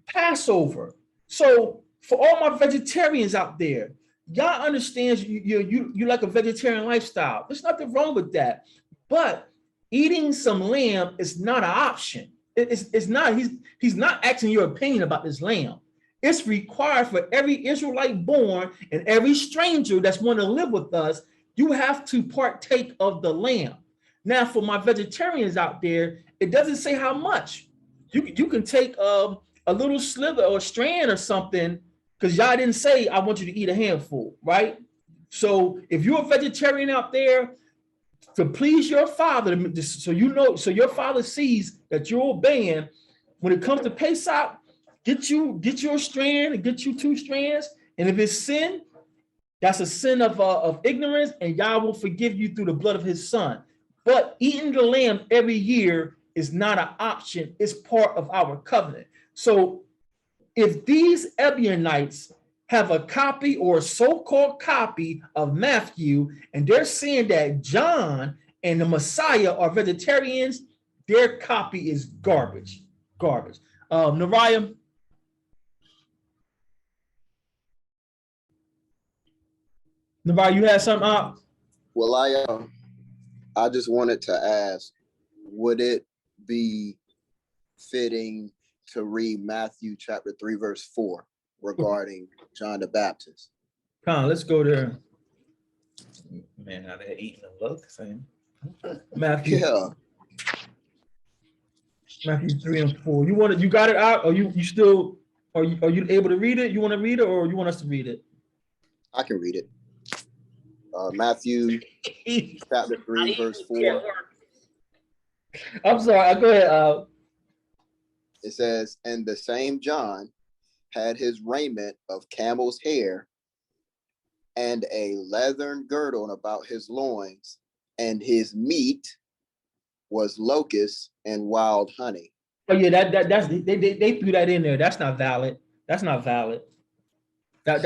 Passover. So for all my vegetarians out there, y'all understand you like a vegetarian lifestyle. There's nothing wrong with that. But eating some lamb is not an option. It's not, he's not asking your opinion about this lamb. It's required for every Israelite born and every stranger that's want to live with us. You have to partake of the lamb. Now, for my vegetarians out there, it doesn't say how much. You can take a little slither or a strand or something, because y'all didn't say, I want you to eat a handful, right? So if you're a vegetarian out there, to please your father, so your father sees that you're obeying, when it comes to Pesach, get you a strand and get you 2 strands. And if it's sin, that's a sin of ignorance, and Yah will forgive you through the blood of his son. But eating the lamb every year is not an option. It's part of our covenant. So if these Ebionites have a copy or a so-called copy of Matthew, and they're saying that John and the Messiah are vegetarians, their copy is garbage. Nariah? Nariah, you had something up? Well, I just wanted to ask, would it be fitting to read Matthew chapter 3, verse 4 regarding John the Baptist? Come on, let's go there. Man, how they eating and look the same. Matthew. Yeah. Matthew 3 and 4. You got it out, or you still are you able to read it? You want to read it, or you want us to read it? I can read it. Matthew chapter 3, verse 4. I'm sorry. Go ahead. It says, and the same John had his raiment of camel's hair and a leathern girdle about his loins, and his meat was locusts and wild honey. Oh yeah, that's they threw that in there. That's not valid. That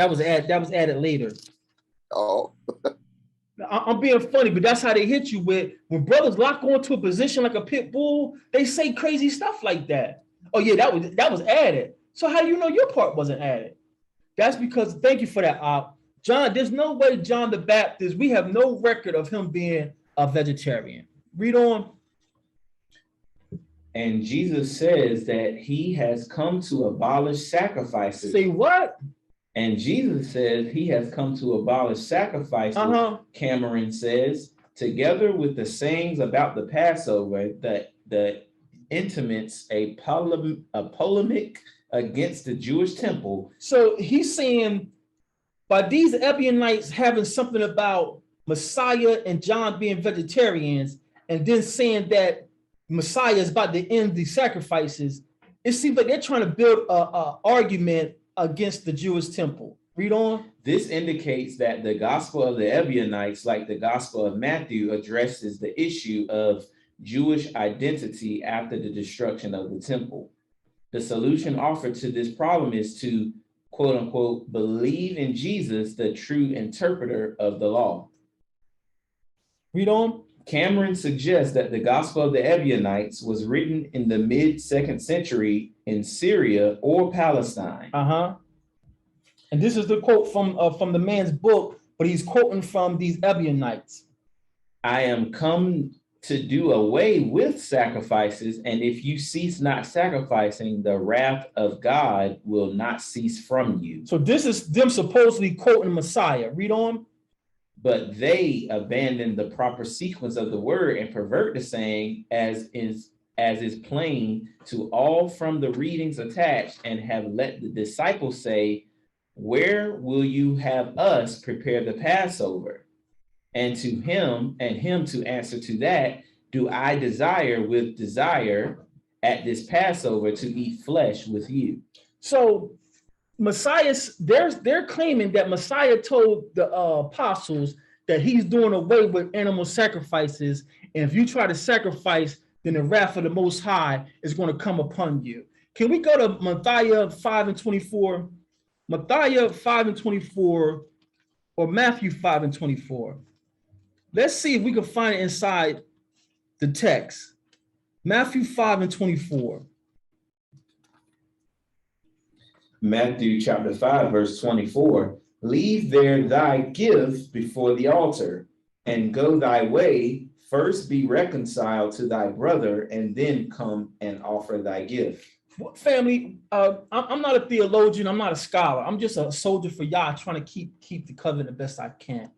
was added later. Oh. I'm being funny, but that's how they hit you with when brothers lock onto a position like a pit bull. They say crazy stuff like that. Oh yeah, that was added. So how do you know your part wasn't added? That's because, thank you for that, John. There's no way John the Baptist. We have no record of him being a vegetarian. Read on. And Jesus says that he has come to abolish sacrifices. Say what? And Jesus says he has come to abolish sacrifices, Cameron says, together with the sayings about the Passover, that the intimates a polemic against the Jewish temple. So he's saying by these Ebionites having something about Messiah and John being vegetarians, and then saying that Messiah is about to end the sacrifices, it seems like they're trying to build a argument against the Jewish temple. Read on. This indicates that the gospel of the Ebionites, like the gospel of Matthew, addresses the issue of Jewish identity after the destruction of the temple. The solution offered to this problem is to, quote unquote, believe in Jesus, the true interpreter of the law. Read on. Cameron suggests that the gospel of the Ebionites was written in the mid-2nd century in Syria or Palestine. And this is the quote from the man's book, but he's quoting from these Evianites. I am come to do away with sacrifices, and if you cease not sacrificing, the wrath of God will not cease from you. So this is them supposedly quoting Messiah. Read on. But they abandon the proper sequence of the word and pervert the saying, as is plain to all from the readings attached, and have let the disciples say, where will you have us prepare the Passover? And to him to answer to that, do I desire with desire at this Passover to eat flesh with you? So they're claiming that Messiah told the apostles that he's doing away with animal sacrifices, and if you try to sacrifice, then the wrath of the Most High is going to come upon you. Can we go to Matthew 5:24? Matthew 5:24 or Matthew 5:24. Let's see if we can find it inside the text. Matthew 5:24. Matthew chapter 5, verse 24. Leave there thy gift before the altar, and go thy way. First be reconciled to thy brother, and then come and offer thy gift. Family, I'm not a theologian. I'm not a scholar. I'm just a soldier for Yah, trying to keep the covenant the best I can.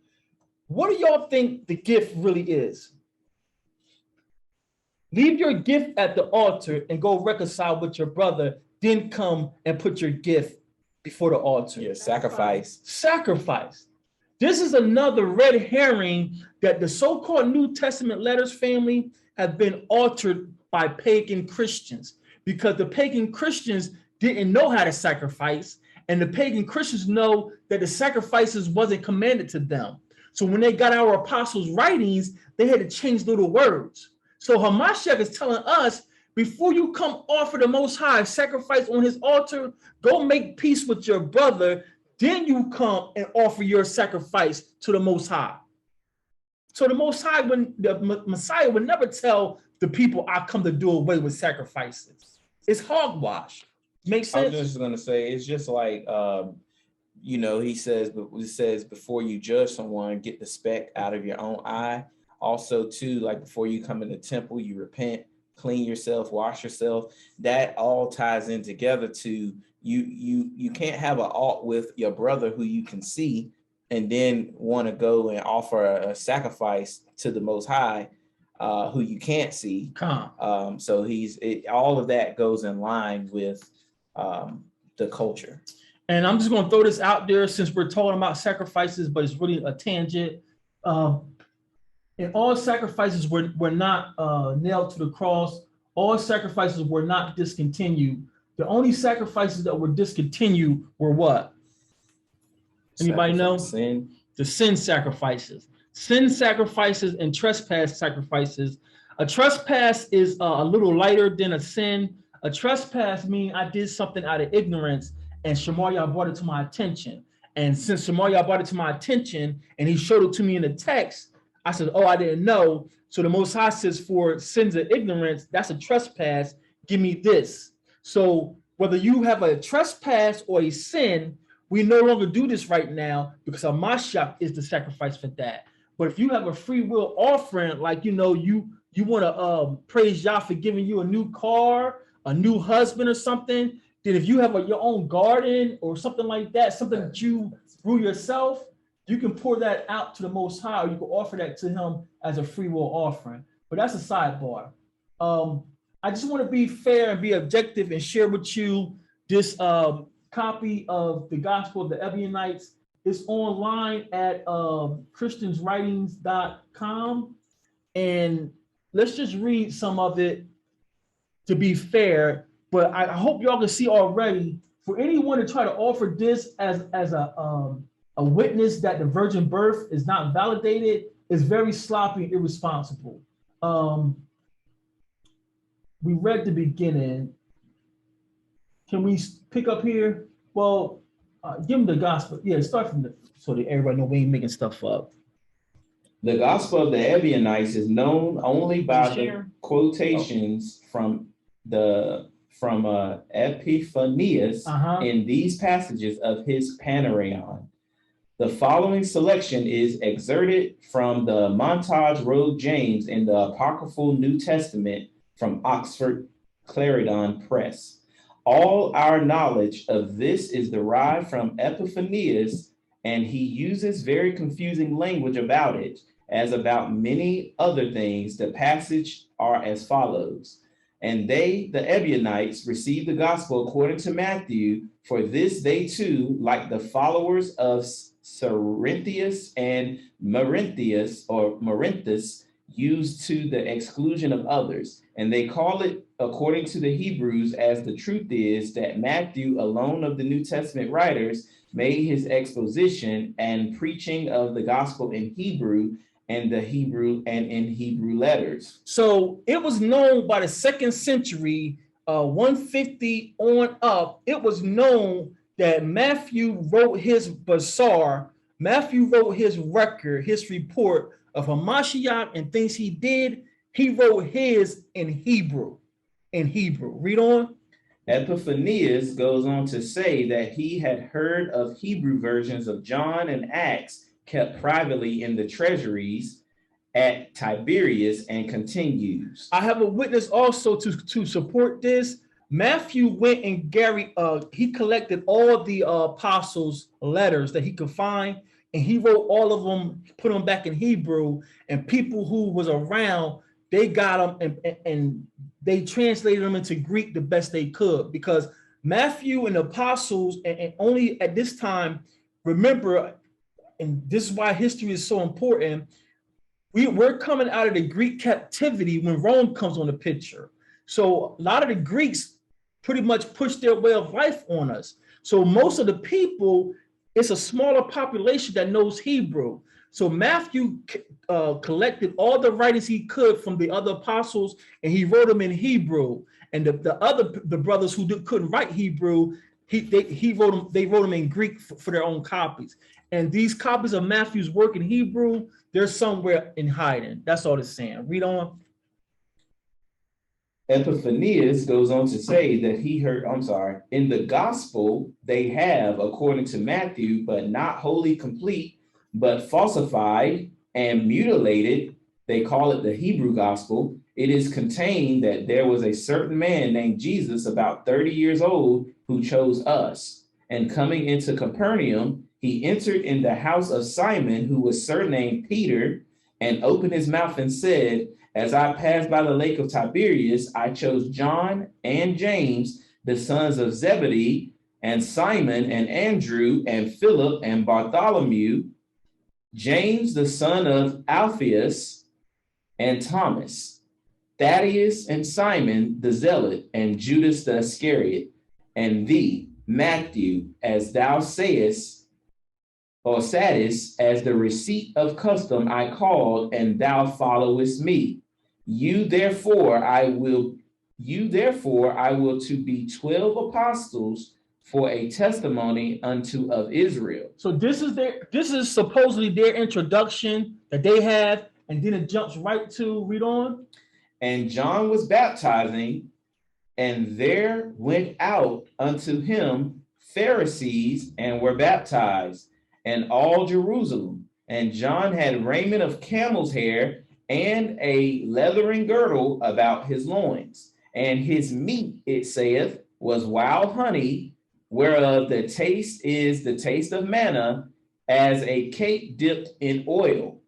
What do y'all think the gift really is? Leave your gift at the altar and go reconcile with your brother, then come and put your gift before the altar. Your sacrifice. Sacrifice. This is another red herring that the so-called New Testament letters, family, have been altered by pagan Christians, because the pagan Christians didn't know how to sacrifice, and the pagan Christians know that the sacrifices wasn't commanded to them. So when they got our apostles' writings, they had to change little words. So Hamashiach is telling us, before you come offer the Most High sacrifice on his altar, go make peace with your brother, then you come and offer your sacrifice to the Most High. So the Most High, when the Messiah would never tell the people, I come to do away with sacrifices. It's hogwash. Makes sense? I was just going to say, it's just like, he says, before you judge someone, get the speck out of your own eye. Also, too, like before you come in the temple, you repent, clean yourself, wash yourself. That all ties in together to you can't have an alt with your brother who you can see and then want to go and offer a sacrifice to the Most High who you can't see. So all of that goes in line with the culture. And I'm just going to throw this out there since we're talking about sacrifices, but it's really a tangent. And all sacrifices were not nailed to the cross. All sacrifices were not discontinued. The only sacrifices that were discontinued were what? Anybody know? Sin. The sin sacrifices. Sin sacrifices and trespass sacrifices. A trespass is a little lighter than a sin. A trespass means I did something out of ignorance and Shemaryah brought it to my attention. And since Shemaryah brought it to my attention and he showed it to me in the text, I said, oh, I didn't know. So the Most High says, for sins of ignorance, that's a trespass. Give me this. So whether you have a trespass or a sin, we no longer do this right now because Hamashiach is the sacrifice for that. But if you have a free will offering, like, you want to praise Yah for giving you a new car, a new husband or something, then if you have your own garden or something like that, something that you grew yourself, you can pour that out to the Most High, or you can offer that to him as a free will offering. But that's a sidebar. I just want to be fair and be objective and share with you this copy of the Gospel of the Evianites. It's online at christianswritings.com. And let's just read some of it to be fair. But I hope y'all can see already, for anyone to try to offer this as a witness that the virgin birth is not validated is very sloppy and irresponsible. We read the beginning. Can we pick up here? Well, give them the gospel. Yeah, start from so that everybody know we ain't making stuff up. The Gospel of the Evianites is known only by the quotations from Epiphanius in these passages of his Panarion. The following selection is excerpted from the Montage Road James in the Apocryphal New Testament from Oxford Clarendon Press. All our knowledge of this is derived from Epiphanius, and he uses very confusing language about it. As about many other things, the passage are as follows. And they, the Evianites, received the gospel according to Matthew. For this they too, like the followers of Cerinthius and Marinthus, used to the exclusion of others. And they call it, according to the Hebrews, as the truth is that Matthew, alone of the New Testament writers, made his exposition and preaching of the gospel in Hebrew and in Hebrew letters. So it was known by the 2nd century, 150 on up, it was known that Matthew wrote his Basar, Matthew wrote his record, his report of Hamashiach and things he did. He wrote his in Hebrew. Read on. Epiphanius goes on to say that he had heard of Hebrew versions of John and Acts kept privately in the treasuries at Tiberias, and continues. I have a witness also to support this. Matthew went and he collected all the apostles' letters that he could find, and he wrote all of them, put them back in Hebrew, and people who was around, they got them and they translated them into Greek the best they could, because Matthew and the apostles, and only at this time, remember, and this is why history is so important, we're coming out of the Greek captivity when Rome comes on the picture. So a lot of the Greeks pretty much pushed their way of life on us. So most of the people, it's a smaller population that knows Hebrew. So Matthew collected all the writings he could from the other apostles, and he wrote them in Hebrew. And the brothers who couldn't write Hebrew, they wrote them in Greek for their own copies. And these copies of Matthew's work in Hebrew, they're somewhere in hiding. That's all it's saying. Read on. Epiphanius goes on to say that he heard, in the gospel they have, according to Matthew, but not wholly complete, but falsified and mutilated. They call it the Hebrew gospel. It is contained that there was a certain man named Jesus, about 30 years old, who chose us. And coming into Capernaum, he entered in the house of Simon, who was surnamed Peter, and opened his mouth and said, as I passed by the lake of Tiberias, I chose John and James, the sons of Zebedee, and Simon and Andrew and Philip and Bartholomew, James, the son of Alphaeus, and Thomas, Thaddeus and Simon the Zealot, and Judas the Iscariot, and thee, Matthew, as thou sayest, or saddest, as the receipt of custom I called, and thou followest me. You therefore I will to be 12 apostles for a testimony unto of Israel. So this is supposedly their introduction that they have, and then it jumps right to, read on. And John was baptizing, and there went out unto him Pharisees, and were baptized, and all Jerusalem. And John had raiment of camel's hair, and a leathern girdle about his loins. And his meat, it saith, was wild honey, whereof the taste is the taste of manna, as a cake dipped in oil,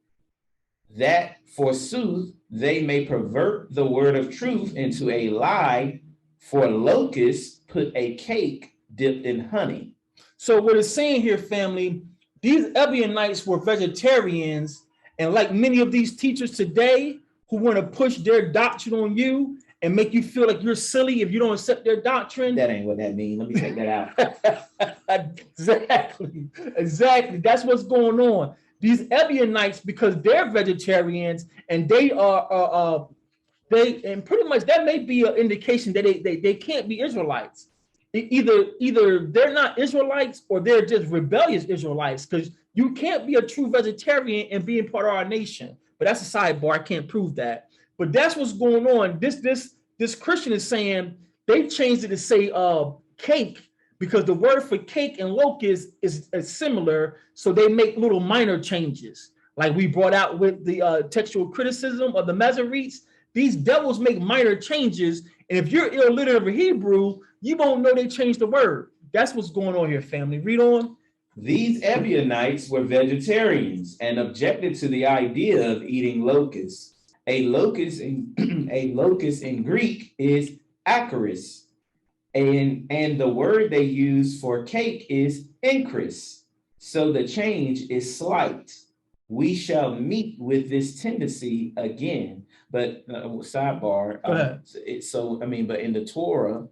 that forsooth they may pervert the word of truth into a lie, for locusts put a cake dipped in honey. So what it's saying here, family, these Evianites were vegetarians, and like many of these teachers today who want to push their doctrine on you and make you feel like you're silly if you don't accept their doctrine. That ain't what that means. Let me take that out. Exactly. That's what's going on. These Evianites, because they're vegetarians and they are and pretty much that may be an indication that they can't be Israelites. Either they're not Israelites or they're just rebellious Israelites, because you can't be a true vegetarian and being part of our nation. But that's a sidebar. I can't prove that. But that's what's going on. This Christian is saying they changed it to say cake, because the word for cake and locust is similar. So they make little minor changes. Like we brought out with the textual criticism of the Masoretes, these devils make minor changes. And if you're illiterate of Hebrew, you won't know they changed the word. That's what's going on here, family. Read on. These Evianites were vegetarians and objected to the idea of eating locusts. A locust in Greek is acharis, and the word they use for cake is enkris. So the change is slight. We shall meet with this tendency again. But sidebar. Go ahead. But in the Torah,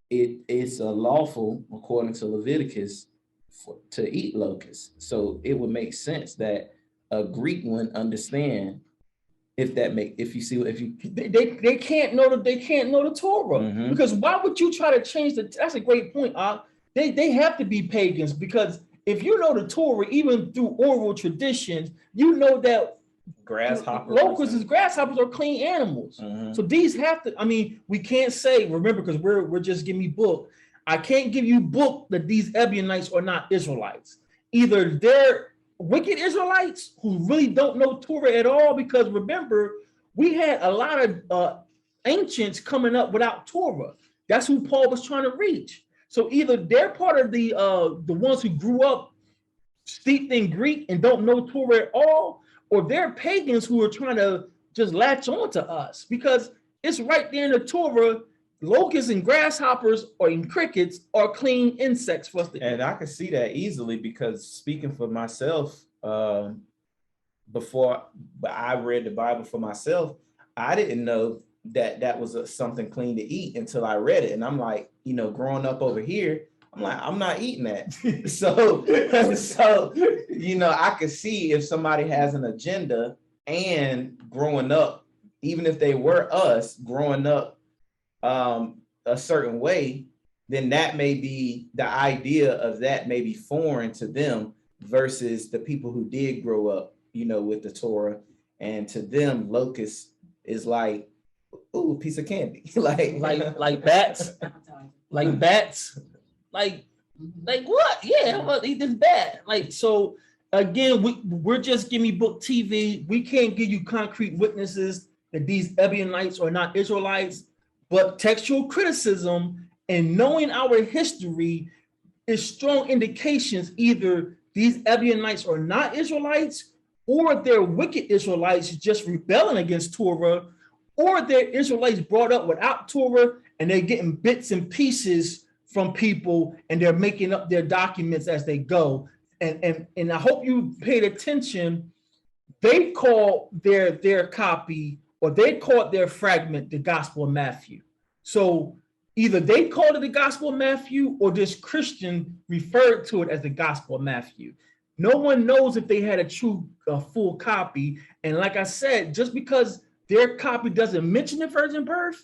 it's lawful according to Leviticus to eat locusts. So it would make sense that a Greek wouldn't understand they can't know the Torah. Mm-hmm. Because why would you try to change that's a great point. They have to be pagans, because if you know the Torah, even through oral traditions, you know that grasshoppers are clean animals. Mm-hmm. So these have to, we can't say, remember, because we're just giving you book. I can't give you book that these Ebionites are not Israelites. Either they're wicked Israelites who really don't know Torah at all, because remember, we had a lot of ancients coming up without Torah. That's who Paul was trying to reach. So either they're part of the ones who grew up steeped in Greek and don't know Torah at all, or they're pagans who are trying to just latch on to us, because it's right there in the Torah. Locusts and grasshoppers or in crickets are clean insects for us to eat. And I can see that easily, because speaking for myself, before I read the Bible for myself, I didn't know that was something clean to eat until I read it. And I'm like, growing up over here, I'm like, I'm not eating that. so, I could see if somebody has an agenda, and growing up, even if they were us growing up a certain way, then that may be the idea of that may be foreign to them versus the people who did grow up, with the Torah. And to them, locust is like, ooh, a piece of candy. like bats, like bats, like what? Yeah, I'm gonna eat this bat. So again, we're just giving you book TV. We can't give you concrete witnesses that these Ebionites are not Israelites. But textual criticism and knowing our history is strong indications either these Ebionites are not Israelites, or they're wicked Israelites just rebelling against Torah, or they're Israelites brought up without Torah and they're getting bits and pieces from people and they're making up their documents as they go. And I hope you paid attention. They call their copy, or they called their fragment, the Gospel of Matthew. So either they called it the Gospel of Matthew, or this Christian referred to it as the Gospel of Matthew. No one knows if they had a true full copy. And like I said, just because their copy doesn't mention the virgin birth,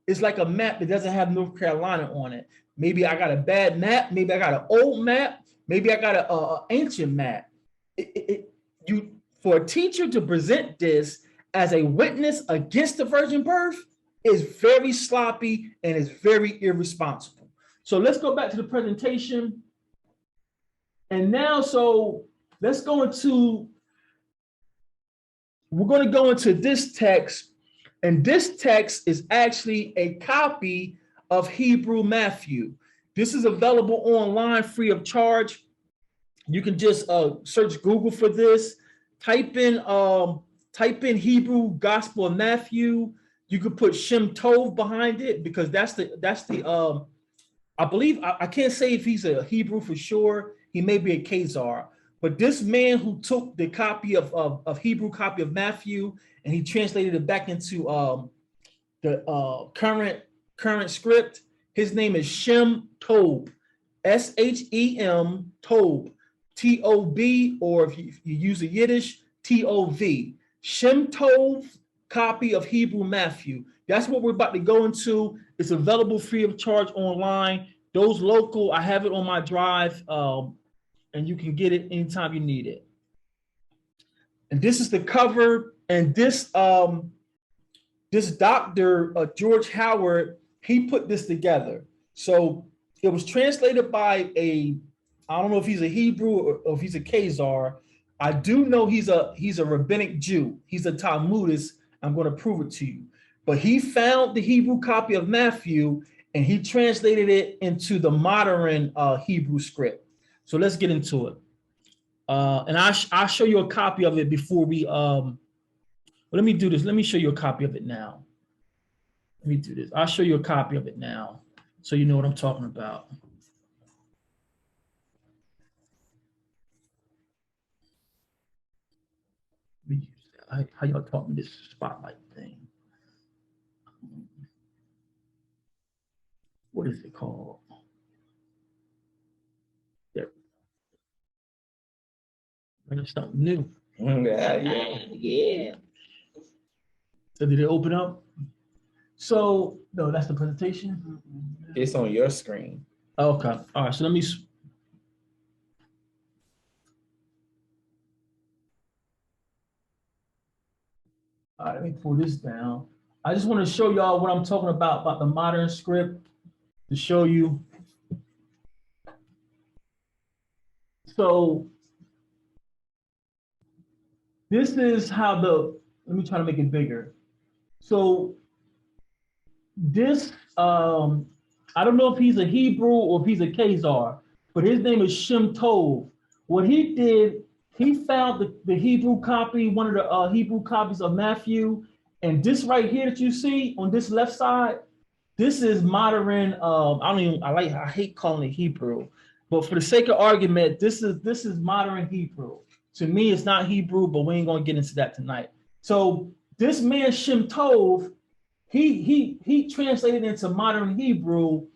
it's like a map that doesn't have North Carolina on it. Maybe I got a bad map. Maybe I got an old map. Maybe I got an ancient map. For a teacher to present this as a witness against the virgin birth is very sloppy and is very irresponsible. So let's go back to the presentation. And now, let's go into, we're going to go into this text. And this text is actually a copy of Hebrew Matthew. This is available online free of charge. You can just search Google for this. Type in Hebrew Gospel of Matthew. You could put Shem Tov behind it, because that's the I believe, I can't say if he's a Hebrew for sure. He may be a Khazar, but this man who took the copy of Hebrew copy of Matthew and he translated it back into the current script, his name is Shem Tov, Shem Tov, Tob, or if you use a Yiddish, Tov. Shem Tov copy of Hebrew Matthew. That's what we're about to go into. It's available free of charge online. Those local, I have it on my drive, and you can get it anytime you need it. And this is the cover. And this Dr. George Howard, he put this together. So It was translated by I don't know if he's a Hebrew or if he's a Khazar. I do know he's a rabbinic Jew. He's a Talmudist. I'm going to prove it to you. But he found the Hebrew copy of Matthew and he translated it into the modern Hebrew script. So let's get into it. And I'll show you a copy of it before we let me do this. Let me show you a copy of it now. Let me do this. I'll show you a copy of it now so you know what I'm talking about. How y'all taught me this spotlight thing? What is it called? There. It's something new. Yeah. So did it open up? So no, that's the presentation. It's on your screen. Okay. All right. So let me. All right, let me pull this down. I just want to show y'all what I'm talking about the modern script to show you. So this is how let me try to make it bigger. So this, I don't know if he's a Hebrew or if he's a Khazar, but his name is Shem Tov. What he did, he found the Hebrew copy, one of the Hebrew copies of Matthew, and this right here that you see on this left side, this is modern. I hate calling it Hebrew, but for the sake of argument, this is modern Hebrew. To me, it's not Hebrew, but we ain't gonna get into that tonight. So this man Shem Tov, he translated into modern Hebrew,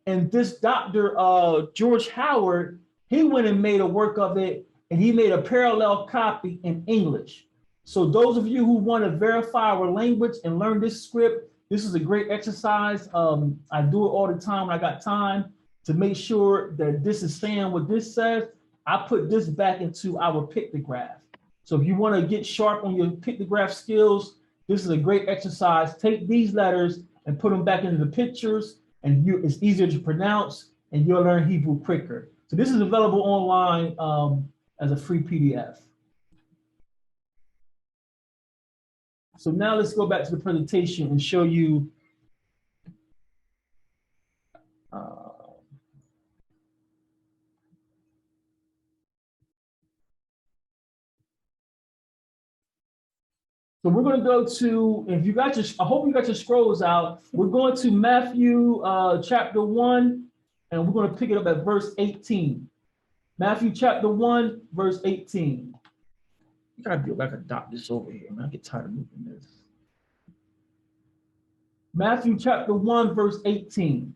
and this Dr. George Howard, he went and made a work of it, and he made a parallel copy in English. So those of you who want to verify our language and learn this script, this is a great exercise. I do it all the time when I got time to make sure that this is saying what this says. I put this back into our pictograph. So if you want to get sharp on your pictograph skills, this is a great exercise. Take these letters and put them back into the pictures, and it's easier to pronounce, and you'll learn Hebrew quicker. So this is available online as a free PDF. So now let's go back to the presentation and show you. So we're going to go to, if you got I hope you got your scrolls out. We're going to Matthew chapter 1, and we're going to pick it up at verse 18. Matthew chapter 1, verse 18. You gotta be like a dot this over here, man. I get tired of moving this. Matthew chapter 1, verse 18.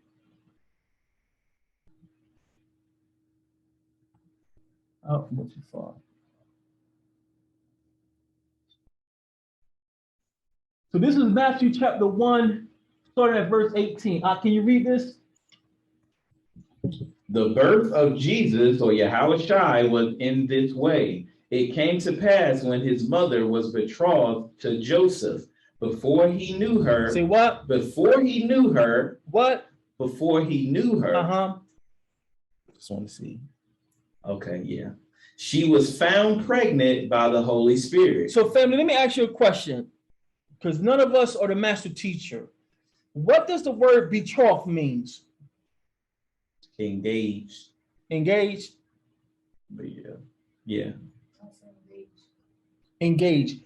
Oh, not too far. So this is Matthew chapter 1, starting at verse 18. Can you read this? The birth of Jesus, or Yahushua, was in this way. It came to pass when his mother was betrothed to Joseph, before he knew her. Say what? Before he knew her. What? Before he knew her. Uh-huh. Just want to see. Okay, yeah. She was found pregnant by the Holy Spirit. So family, let me ask you a question, because none of us are the master teacher. What does the word betrothed means? Engaged. Engaged? But yeah. Engaged.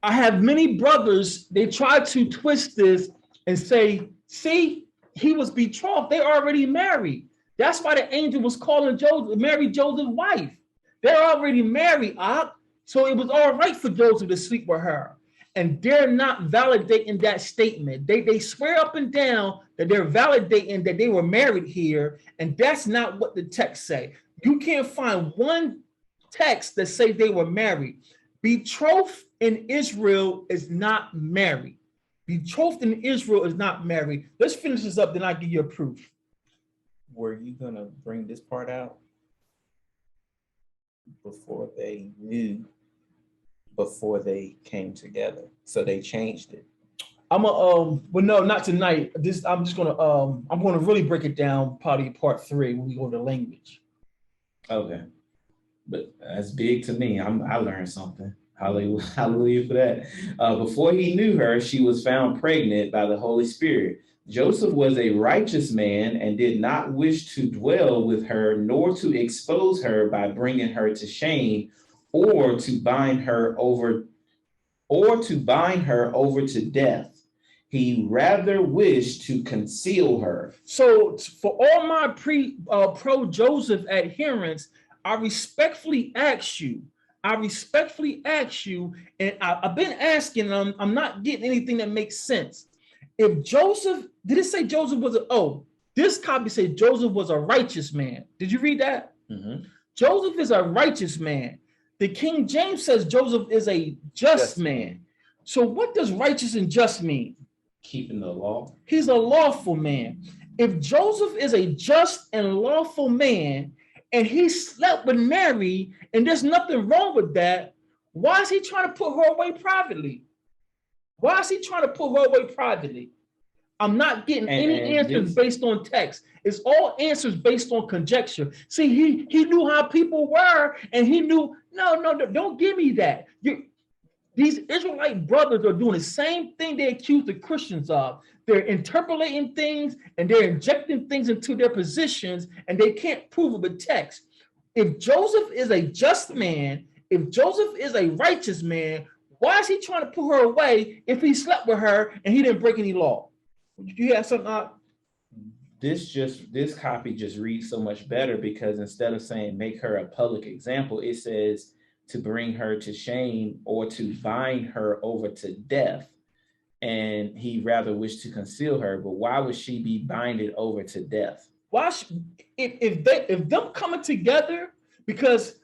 I have many brothers, they try to twist this and say, see, he was betrothed. They already married. That's why the angel was calling Mary Joseph's wife. They're already married, so it was all right for Joseph to sleep with her. And they're not validating that statement. They swear up and down that they're validating that they were married here, and that's not what the text say. You can't find one text that say they were married. Betrothed in Israel is not married. Betrothed in Israel is not married. Let's finish this up, then I'll give you a proof. Were you gonna bring this part out before they knew, before they came together? So they changed it. I'm but no, not tonight. I'm just gonna I'm gonna really break it down probably part 3 when we go to language. Okay, but that's big to me. I learned something. Hallelujah, hallelujah for that. Before he knew her, she was found pregnant by the Holy Spirit. Joseph was a righteous man and did not wish to dwell with her, nor to expose her by bringing her to shame, or to bind her over to death. He rather wished to conceal her. So for all my pro Joseph adherents, I respectfully ask you, and I've been asking, I'm not getting anything that makes sense. If Joseph, did it say Joseph was this copy said Joseph was a righteous man. Did you read that? Mm-hmm. Joseph is a righteous man. The King James says Joseph is a just man. So what does righteous and just mean? Keeping the law. He's a lawful man. If Joseph is a just and lawful man and he slept with Mary and there's nothing wrong with that, why is he trying to put her away privately? I'm not getting any answers based on text. It's all answers based on conjecture. See, he knew how people were, and he knew, no, don't give me that. These Israelite brothers are doing the same thing they accuse the Christians of. They're interpolating things and they're injecting things into their positions, and they can't prove it with text. If Joseph is a just man, if Joseph is a righteous man, why is he trying to put her away if he slept with her and he didn't break any law? You have something? This copy just reads so much better, because instead of saying make her a public example, it says to bring her to shame or to bind her over to death. And he rather wished to conceal her. But why would she be binded over to death? Why if them coming together, because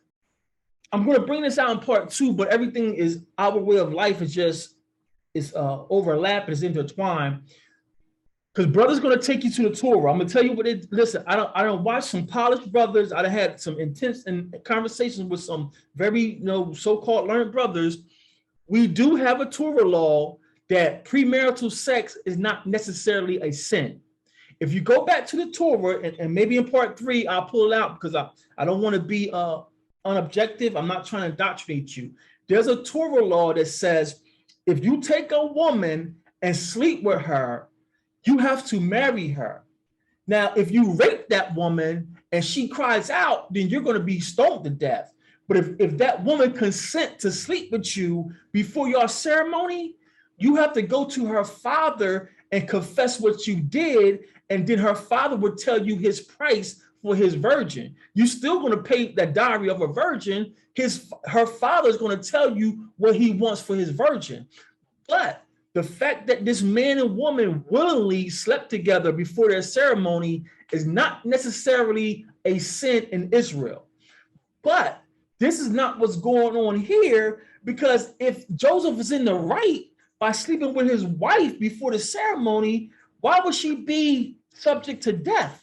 I'm going to bring this out in part 2, but everything is our way of life is overlapped, is intertwined. Because brother's going to take you to the Torah. I'm going to tell you what it. Listen, I don't watch some polished brothers. I had some intense conversations with some very so-called learned brothers. We do have a Torah law that premarital sex is not necessarily a sin. If you go back to the Torah, and maybe in part 3 I'll pull it out because I don't want to be unobjective. I'm not trying to indoctrinate you. There's a Torah law that says if you take a woman and sleep with her, you have to marry her. Now, if you rape that woman and she cries out, then you're going to be stoned to death. But if that woman consent to sleep with you before your ceremony, you have to go to her father and confess what you did, and then her father would tell you his price for his virgin. You're still going to pay the dowry of a virgin. Her father is going to tell you what he wants for his virgin. But the fact that this man and woman willingly slept together before their ceremony is not necessarily a sin in Israel. But this is not what's going on here, because if Joseph is in the right by sleeping with his wife before the ceremony, why would she be subject to death?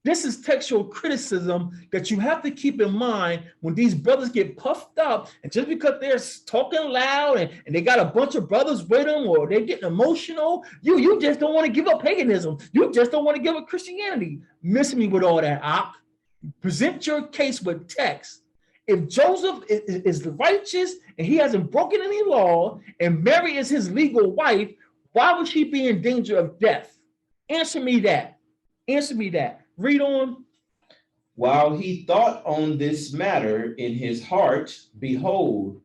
This is textual criticism that you have to keep in mind when these brothers get puffed up, and just because they're talking loud and they got a bunch of brothers with them, or they're getting emotional, you just don't want to give up paganism. You just don't want to give up Christianity. Miss me with all that, Ak. Present your case with text. If Joseph is righteous and he hasn't broken any law, and Mary is his legal wife, why would she be in danger of death? Answer me that. Read on. While he thought on this matter in his heart, behold,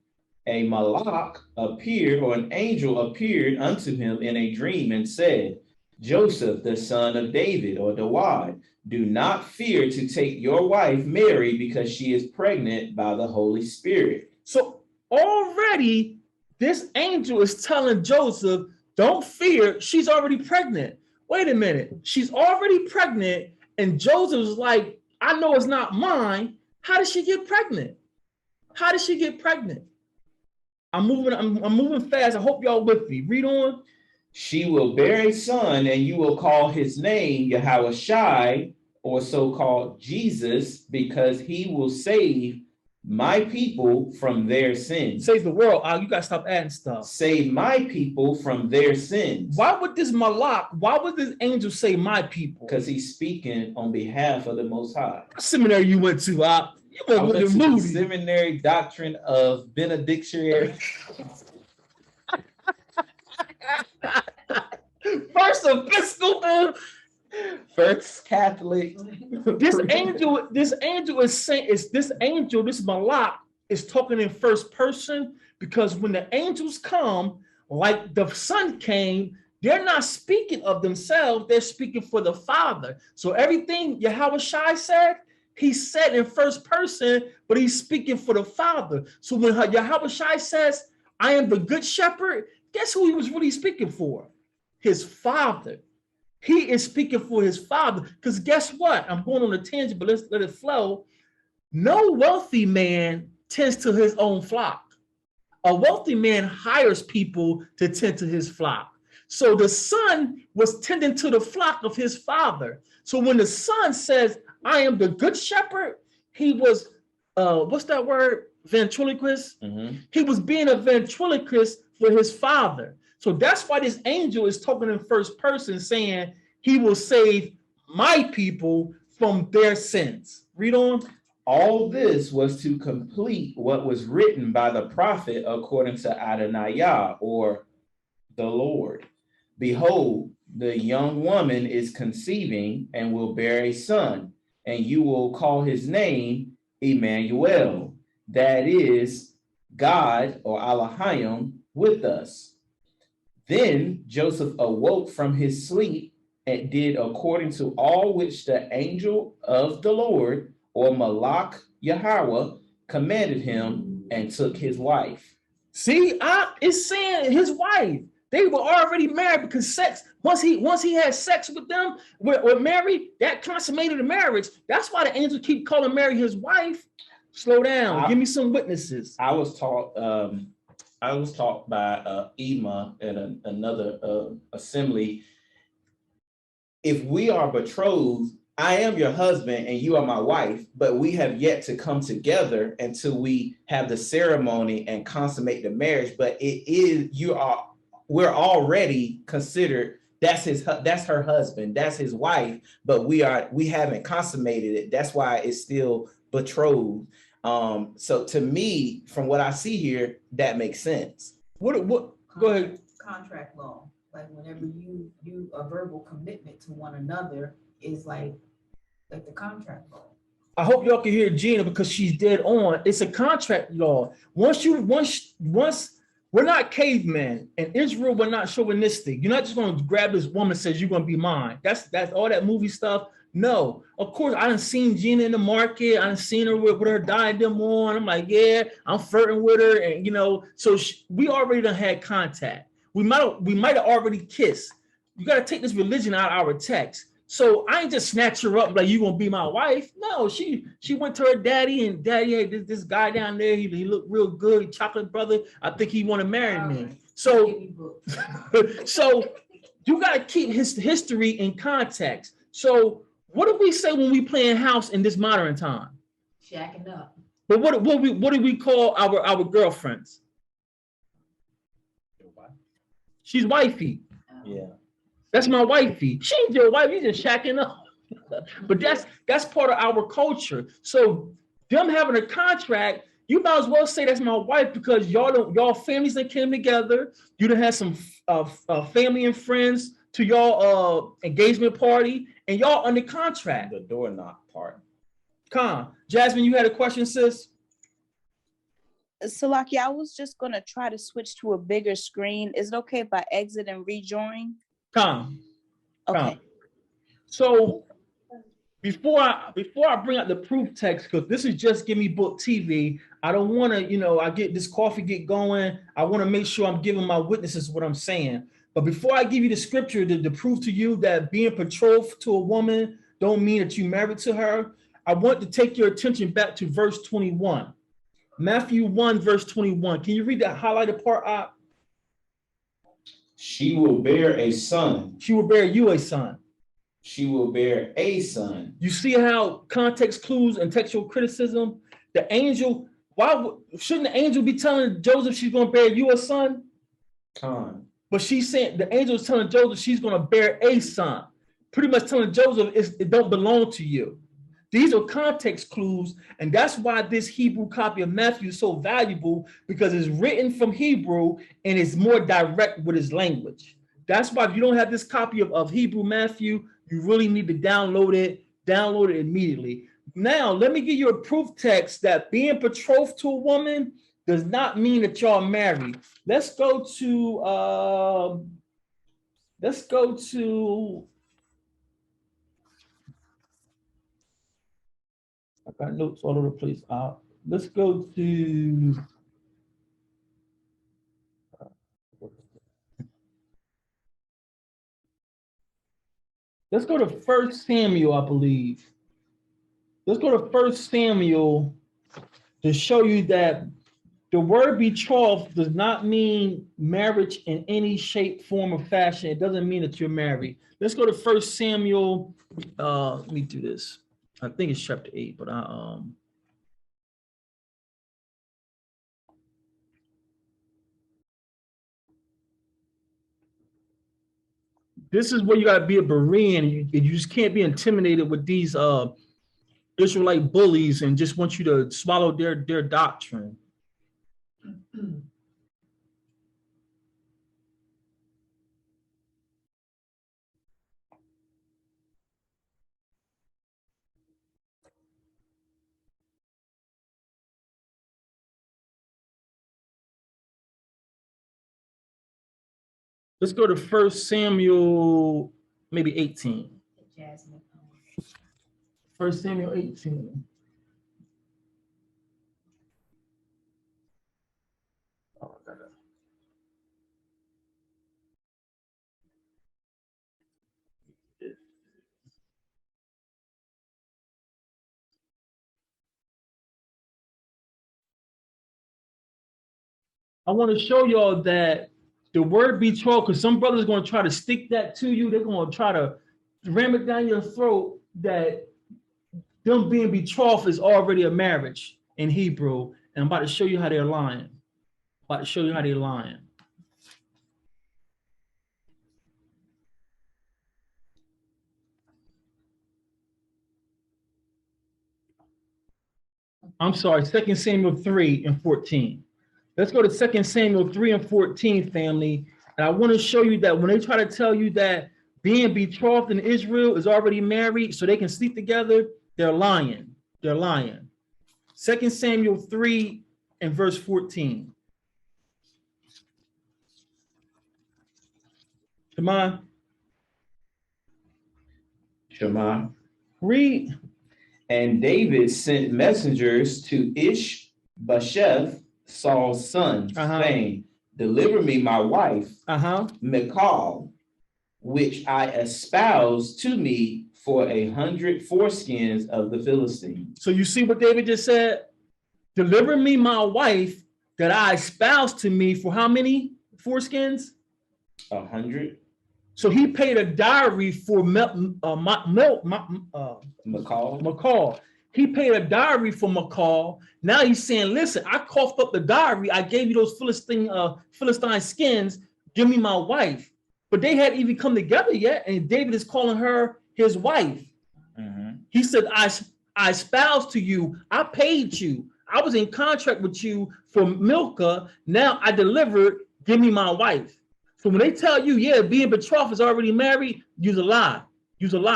a malach appeared, or an angel appeared unto him in a dream and said, Joseph, the son of David, or Dawid, do not fear to take your wife Mary, because she is pregnant by the Holy Spirit. So already this angel is telling Joseph, don't fear, she's already pregnant. Wait a minute, she's already pregnant. And Joseph's like, I know it's not mine. How did she get pregnant? I'm moving fast. I hope y'all with me. Read on. She will bear a son, and you will call his name Yahushai, or so-called Jesus, because he will save my people from their sins. Save the world. You gotta stop adding stuff. Save my people from their sins. Why would this angel say my people? Because he's speaking on behalf of the Most High. What seminary you went to? I went to the seminary doctrine of benedictionary. First Episcopal, First Catholic. This angel is saying, this Malak is talking in first person, because when the angels come, like the Son came, they're not speaking of themselves, they're speaking for the Father. So everything Yahweh Shai said, he said in first person, but he's speaking for the Father. So when Yahweh Shai says, I am the good shepherd, guess who he was really speaking for? His Father. He is speaking for his Father, because guess what? I'm going on a tangent, but let's let it flow. No wealthy man tends to his own flock. A wealthy man hires people to tend to his flock. So the Son was tending to the flock of his Father. So when the Son says, I am the good shepherd, he was, what's that word? Ventriloquist? Mm-hmm. He was being a ventriloquist for his Father. So that's why this angel is talking in first person, saying he will save my people from their sins. Read on. All this was to complete what was written by the prophet according to Adonai, or the Lord. Behold, the young woman is conceiving and will bear a son, and you will call his name Emmanuel. That is God, or Elohim, with us. Then Joseph awoke from his sleep and did according to all which the angel of the Lord, or Malak Yahweh, commanded him, and took his wife. See, it's saying his wife. They were already married, because sex, once he had sex with them, with Mary, that consummated the marriage. That's why the angels keep calling Mary his wife. Slow down. Give me some witnesses. I was taught by Ema at another assembly. If we are betrothed, I am your husband and you are my wife, but we have yet to come together until we have the ceremony and consummate the marriage. But we're already considered, that's her husband, that's his wife, but we haven't consummated it. That's why it's still betrothed. So to me, from what I see here, that makes sense. What go ahead. Contract law, like whenever you a verbal commitment to one another is like the contract law. I hope y'all can hear Gina, because she's dead on. It's a contract law. Once we're not cavemen, and Israel, we're not chauvinistic. You're not just going to grab this woman and says you're going to be mine. That's all that movie stuff. No, of course, I done seen Gina in the market. I done seen her with her diadem on. I'm like, yeah, I'm flirting with her. And, so we already done had contact. We might have already kissed. You got to take this religion out of our text. So I ain't just snatch her up like, you going to be my wife. No, she went to her daddy, and daddy, hey, this guy down there, he looked real good. He chocolate brother. I think he want to marry me. So you got to keep his history in context. So what do we say when we playing house in this modern time? Shacking up. But what do we call our girlfriends? She's wifey. Yeah. That's my wifey. She ain't your wife, you just shacking up. But that's part of our culture. So them having a contract, you might as well say that's my wife, because y'all families that came together, you done had some family and friends to y'all engagement party, and y'all under contract. The door knock part. Jasmine, you had a question, sis? Salaki, I was just gonna try to switch to a bigger screen. Is it okay if I exit and rejoin? Okay. So before I bring out the proof text, because this is just Give Me Book TV, I don't want to, I get this coffee get going. I want to make sure I'm giving my witnesses what I'm saying. But before I give you the scripture to prove to you that being betrothed to a woman don't mean that you married to her, I want to take your attention back to verse 21. Matthew 1, verse 21. Can you read that highlighted part out? She will bear a son. She will bear you a son. She will bear a son. You see how context clues and textual criticism, the angel, Shouldn't the angel be telling Joseph she's going to bear you a son? Con. But she's saying the angel is telling Joseph she's going to bear a son, pretty much telling Joseph it don't belong to you. These are context clues, and that's why this Hebrew copy of Matthew is so valuable, because it's written from Hebrew and it's more direct with its language. That's why if you don't have this copy of Hebrew Matthew, you really need to download it immediately. Now, let me give you a proof text that being betrothed to a woman does not mean that y'all married. Let's go to I got notes all over the place. Let's go to let's go to 1 Samuel, I believe. Let's go to 1 Samuel to show you that the word betrothed does not mean marriage in any shape, form, or fashion. It doesn't mean that you're married. Let's go to 1 Samuel. Let me do this. I think it's chapter 8, but this is where you gotta be a Berean. You just can't be intimidated with these Israelite bullies and just want you to swallow their doctrine. Let's go to 1 Samuel, maybe 18. 1 Samuel 18. I want to show y'all that the word betrothed, because some brothers are going to try to stick that to you. They're going to try to ram it down your throat that them being betrothed is already a marriage in Hebrew. And I'm about to show you how they're lying. I'm sorry, 2 Samuel 3 and 14. Let's go to 2 Samuel 3 and 14, family. And I want to show you that when they try to tell you that being betrothed in Israel is already married so they can sleep together, they're lying. 2 Samuel 3 and verse 14. Shema. Read. And David sent messengers to Ishbosheth, Saul's son, saying, deliver me my wife, Michal, which I espoused to me for 100 foreskins of the Philistines. So you see what David just said? Deliver me my wife that I espoused to me for how many foreskins? 100. So he paid a dowry for Michal. He paid a dowry for Michal. Now he's saying, listen, I coughed up the dowry. I gave you those Philistine skins. Give me my wife. But they hadn't even come together yet. And David is calling her his wife. He said, I espoused to you. I paid you. I was in contract with you for Milcah. Now I delivered. Give me my wife. So when they tell you, yeah, being betrothed is already married, use a lie.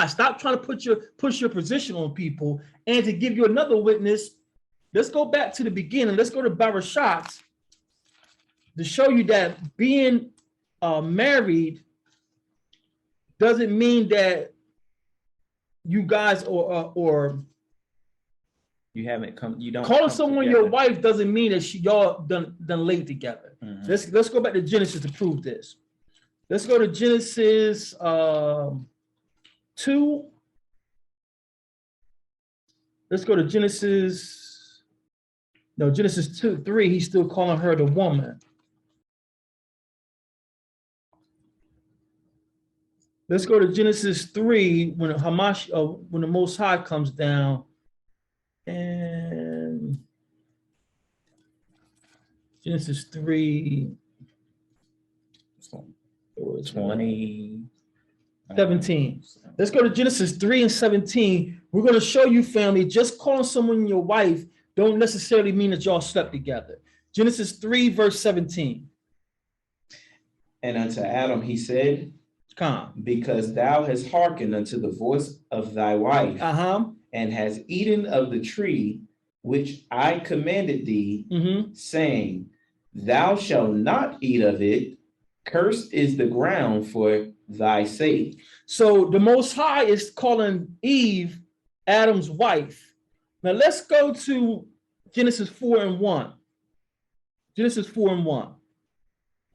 Stop trying to push your position on people. And to give you another witness, let's go back to the beginning. Let's go to Barashat to show you that being married doesn't mean that you guys or you haven't come. You don't calling someone together. Your wife doesn't mean that y'all done laid together. Let's go back to Genesis to prove this. Let's go to Genesis 2. Let's go to Genesis 2:3. He's still calling her the woman. Let's go to Genesis 3 when the Most High comes down, and Genesis 3. 20. 17. Let's go to Genesis 3 and 17. We're going to show you, family, just calling someone your wife don't necessarily mean that y'all slept together. Genesis 3, verse 17. And unto Adam he said, Come. because thou hast hearkened unto the voice of thy wife, and hast eaten of the tree which I commanded thee, saying, thou shalt not eat of it, cursed is the ground for thy sake. So the Most High is calling Eve Adam's wife. Now let's go to Genesis 4 and 1. Genesis 4 and 1.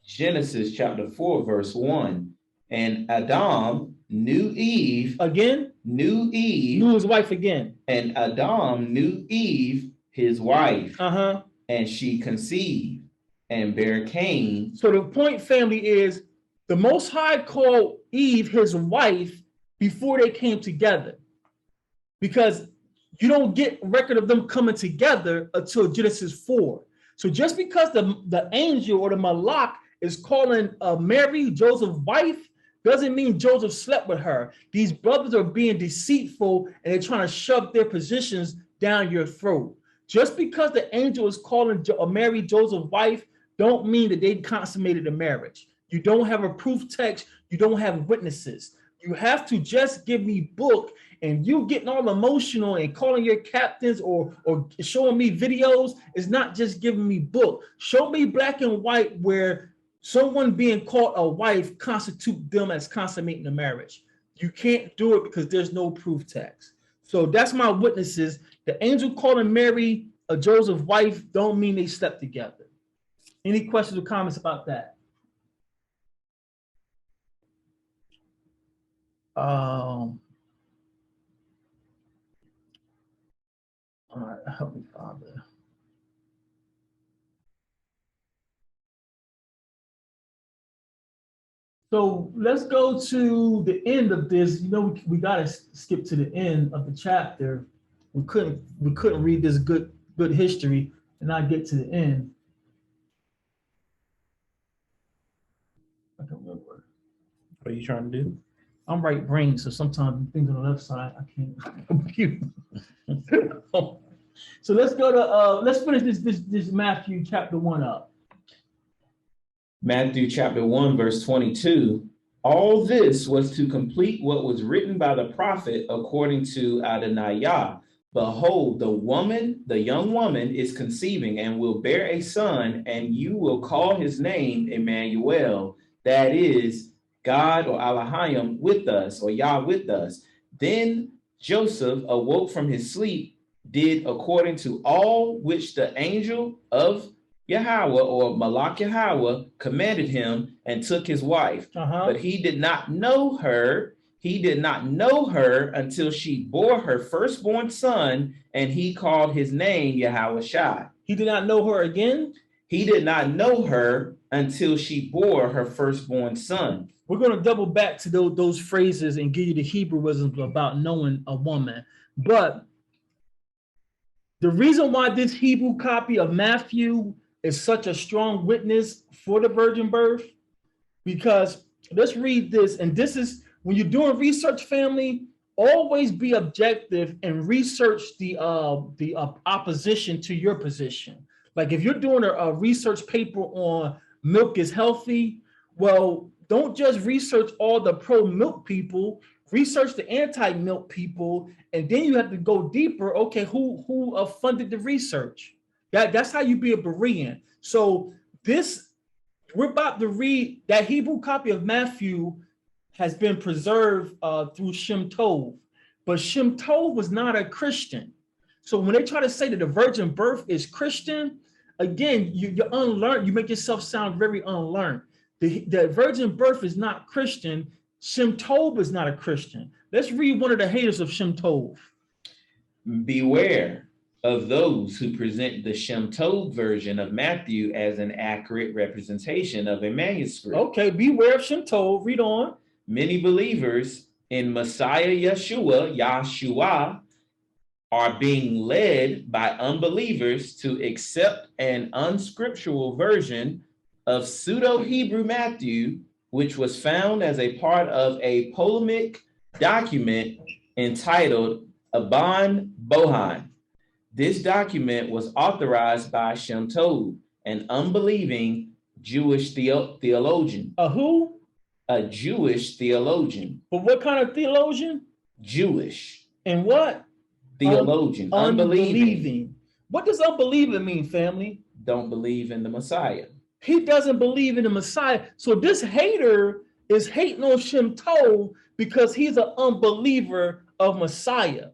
Genesis chapter 4, verse 1. And Adam knew Eve. Again? Knew Eve. Knew his wife again. And Adam knew Eve, his wife. And she conceived and bare Cain. So the point, family, is the Most High called Eve his wife before they came together. Because you don't get record of them coming together until Genesis 4. So just because the angel or the malach is calling Mary Joseph's wife doesn't mean Joseph slept with her. These brothers are being deceitful and they're trying to shove their positions down your throat. Just because the angel is calling Mary Joseph's wife don't mean that they consummated the marriage. You don't have a proof text. You don't have witnesses. You have to just give me book, and you getting all emotional and calling your captains or showing me videos is not just giving me book. Show me black and white where someone being called a wife constitute them as consummating a marriage. You can't do it because there's no proof text. So that's my witnesses. The angel calling Mary Joseph's wife don't mean they slept together. Any questions or comments about that? All right, help me, Father. So let's go to the end of this. You know, we gotta skip to the end of the chapter. We couldn't read this good history and not get to the end. I don't remember. What are you trying to do? I'm right brain, so sometimes things on the left side I can't compute. So let's go to let's finish this Matthew chapter 1 up. Matthew chapter 1, verse 22. All this was to complete what was written by the prophet according to Adonai Yah. Behold, the young woman is conceiving and will bear a son, and you will call his name Emmanuel. That is God or Elohim with us, or Yah with us. Then Joseph awoke from his sleep, did according to all which the angel of Yahweh or Malach Yahweh commanded him, and took his wife. But he did not know her. He did not know her until she bore her firstborn son, and he called his name Yahweh Shai. He did not know her again? He did not know her until she bore her firstborn son. We're going to double back to those phrases and give you the Hebrewisms about knowing a woman. But the reason why this Hebrew copy of Matthew is such a strong witness for the virgin birth, because let's read this. And this is, when you're doing research, family, always be objective and research the opposition to your position. Like if you're doing a research paper on milk is healthy, well, don't just research all the pro-milk people, research the anti-milk people, and then you have to go deeper. Okay, who funded the research? That's how you be a Berean. So we're about to read that Hebrew copy of Matthew has been preserved through Shem Tov, but Shem Tov was not a Christian. So when they try to say that the virgin birth is Christian, again, you're unlearned. You make yourself sound very unlearned. The virgin birth is not Christian. Shem Tov is not a Christian. Let's read one of the haters of Shem Tov. Beware of those who present the Shem Tov version of Matthew as an accurate representation of a manuscript. Okay, beware of Shem Tov. Read on. Many believers in Messiah Yeshua are being led by unbelievers to accept an unscriptural version of pseudo-Hebrew Matthew, which was found as a part of a polemic document entitled Aban Bohan. This document was authorized by Shem Tov, an unbelieving Jewish theologian. A who? A Jewish theologian. But what kind of theologian? Jewish. And what? Theologian. Unbelieving. What does unbelieving mean, family? Don't believe in the Messiah. He doesn't believe in the Messiah. So this hater is hating on Shem Tov because he's an unbeliever of Messiah.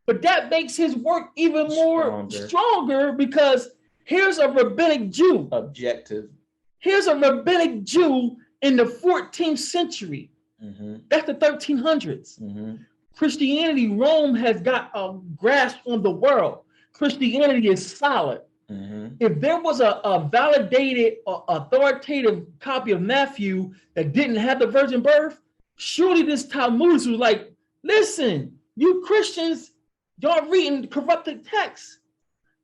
But that makes his work even more stronger because here's a rabbinic Jew. Objective. Here's a rabbinic Jew in the 14th century. That's the 1300s. Christianity, Rome has got a grasp on the world. Christianity is solid. If there was a validated or authoritative copy of Matthew that didn't have the virgin birth, surely this Talmudist was like, listen, you Christians, y'all reading corrupted texts.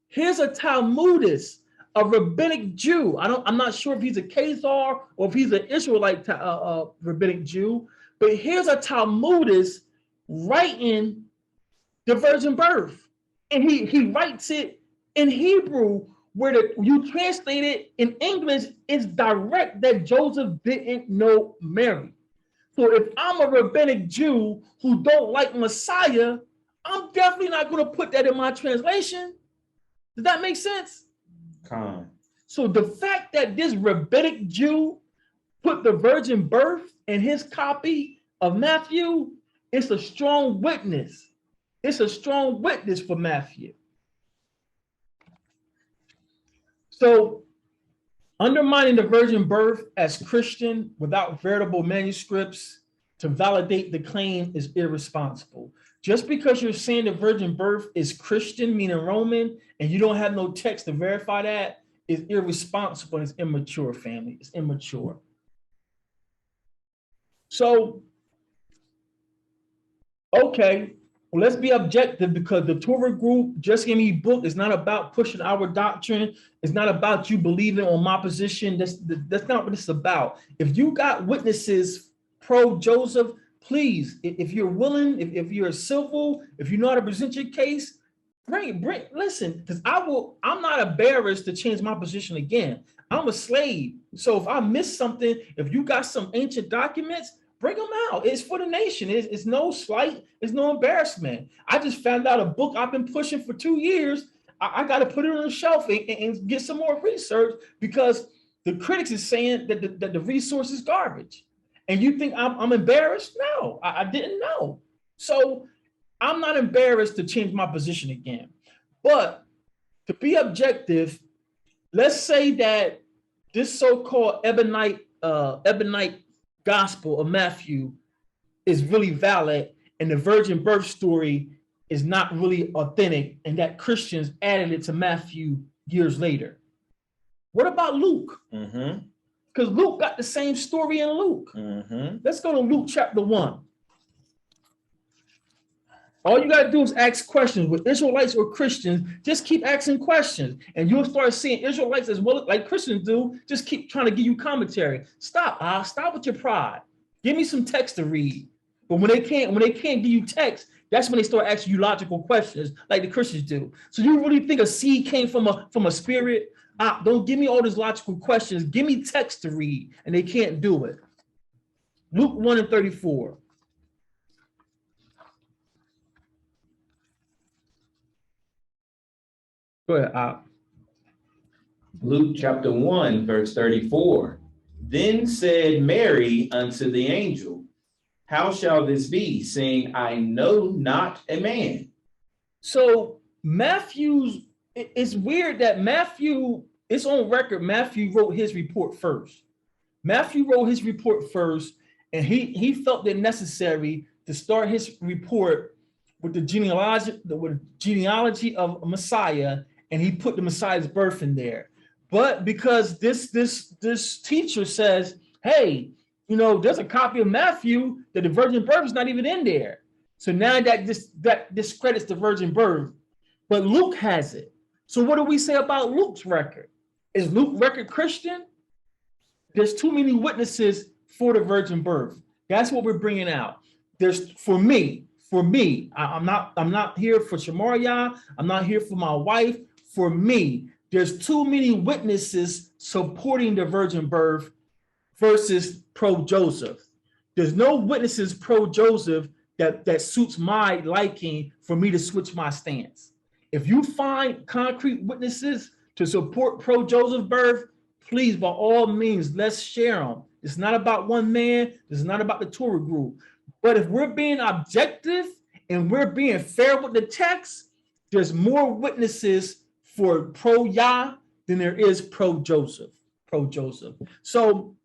Here's a Talmudist, a rabbinic Jew. I'm not sure if he's a Khazar or if he's an Israelite rabbinic Jew, but here's a Talmudist writing the virgin birth. And he writes it in Hebrew, where you translate it in English, it's direct that Joseph didn't know Mary. So if I'm a rabbinic Jew who don't like Messiah, I'm definitely not going to put that in my translation. Does that make sense? So the fact that this rabbinic Jew put the virgin birth in his copy of Matthew, it's a strong witness. It's a strong witness for Matthew. So undermining the virgin birth as Christian without veritable manuscripts to validate the claim is irresponsible. Just because you're saying the virgin birth is Christian, meaning Roman, and you don't have no text to verify that, is irresponsible and it's immature, family. It's immature. So, okay, well, let's be objective, because the Torah Group, Just Give Me Book, is not about pushing our doctrine. It's not about you believing on my position. That's not what it's about. If you got witnesses pro Joseph, please, if you're willing, if you're civil, if you know how to present your case, listen, because I'm not embarrassed to change my position again. I'm a slave. So if I miss something, if you got some ancient documents, bring them out. It's for the nation. It's no slight. It's no embarrassment. I just found out a book I've been pushing for 2 years. I got to put it on the shelf and get some more research, because the critics is saying that the resource is garbage. And you think I'm embarrassed? No, I didn't know. So I'm not embarrassed to change my position again. But to be objective, let's say that this so-called Evianite gospel of Matthew is really valid and the virgin birth story is not really authentic, and that Christians added it to Matthew years later. What about Luke? Because Luke got the same story in Luke. Let's go to Luke chapter 1. All you got to do is ask questions. With Israelites or Christians, just keep asking questions, and you'll start seeing Israelites as well, like Christians do, just keep trying to give you commentary. Stop with your pride. Give me some text to read. But when they can't give you text, that's when they start asking you logical questions, like the Christians do. So you really think a seed came from a spirit? Don't give me all these logical questions. Give me text to read, and they can't do it. Luke 1:34. Go ahead. Luke chapter 1, verse 34. Then said Mary unto the angel, how shall this be, seeing I know not a man? So it's weird that Matthew, it's on record, Matthew wrote his report first. And he felt it necessary to start his report with the genealogy of Messiah, and he put the Messiah's birth in there. But because this teacher says, hey, there's a copy of Matthew that the virgin birth is not even in there. So now that discredits the virgin birth, but Luke has it. So what do we say about Luke's record? Is Luke's record Christian? There's too many witnesses for the virgin birth. That's what we're bringing out. There's for me, I'm not here for Shamaria. I'm not here for my wife. For me, there's too many witnesses supporting the virgin birth versus pro-Joseph. There's no witnesses pro-Joseph that suits my liking for me to switch my stance. If you find concrete witnesses to support pro-Joseph birth, please, by all means, let's share them. It's not about one man. It's not about the Torah group. But if we're being objective and we're being fair with the text, there's more witnesses for pro-Yah than there is pro-Joseph. So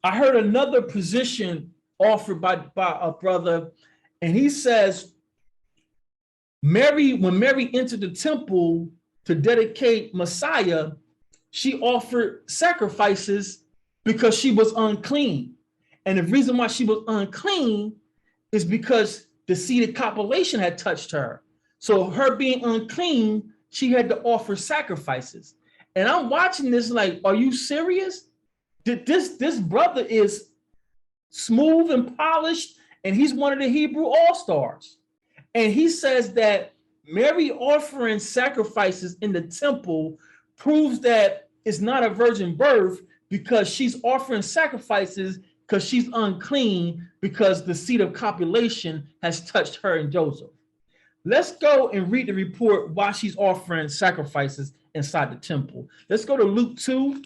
I heard another position offered by a brother, and he says, when Mary entered the temple to dedicate Messiah, she offered sacrifices because she was unclean. And the reason why she was unclean is because the seed of copulation had touched her. So her being unclean, she had to offer sacrifices. And I'm watching this like, are you serious? This brother is smooth and polished, and he's one of the Hebrew all-stars. And he says that Mary offering sacrifices in the temple proves that it's not a virgin birth because she's offering sacrifices because she's unclean because the seed of copulation has touched her and Joseph. Let's go and read the report why she's offering sacrifices inside the temple. Let's go to Luke 2.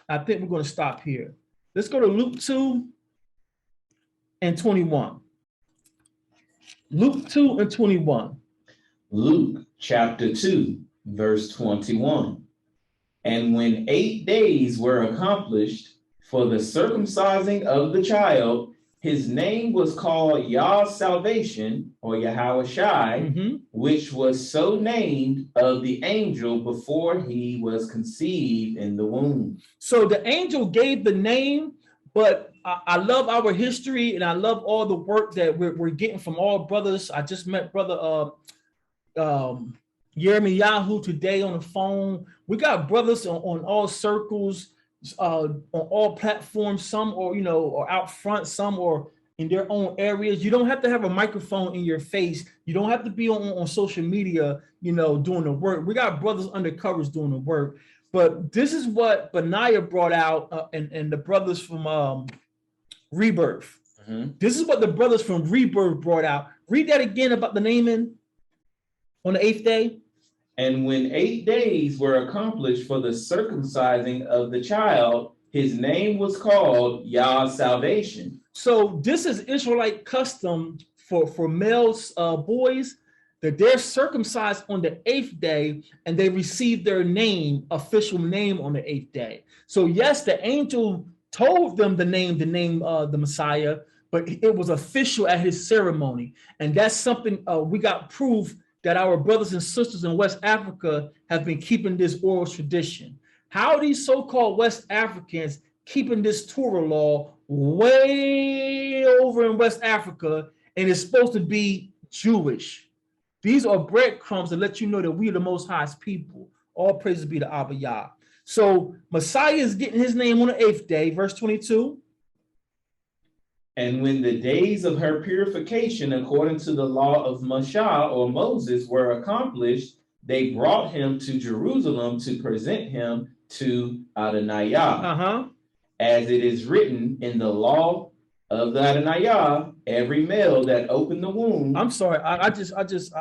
I think we're going to stop here. Let's go to Luke 2 and 21. Luke 2 and 21. Luke chapter 2, verse 21. And when 8 days were accomplished for the circumcising of the child, his name was called Yah's salvation, or Yahweh Shai, which was so named of the angel before he was conceived in the womb. So the angel gave the name, but I love our history, and I love all the work that we're getting from all brothers. I just met brother Yirmiyahu today on the phone. We got brothers on all circles, on all platforms. Some or out front, some or in their own areas. You don't have to have a microphone in your face. You don't have to be on social media, doing the work. We got brothers undercovers doing the work. But this is what Benaiah brought out, and the brothers from Rebirth. This is what the brothers from Rebirth brought out. Read that again about the naming on the 8th day. And when 8 days were accomplished for the circumcising of the child, his name was called Yah's salvation. So this is Israelite custom for males, boys, that they're circumcised on the 8th day and they receive their name, official name on the 8th day. So yes, the angel told them the name of the Messiah, but it was official at his ceremony. And that's something we got proof that our brothers and sisters in West Africa have been keeping this oral tradition. How are these so-called West Africans keeping this Torah law way over in West Africa, and it's supposed to be Jewish? These are breadcrumbs that let you know that we are the Most High's people. All praises be to Abba Yah. So Messiah is getting his name on the 8th day, verse 22. And when the days of her purification, according to the law of Moshe or Moses, were accomplished, they brought him to Jerusalem to present him to Adonijah. As it is written in the law of the Adonijah, every male that opened the womb. I'm sorry, I just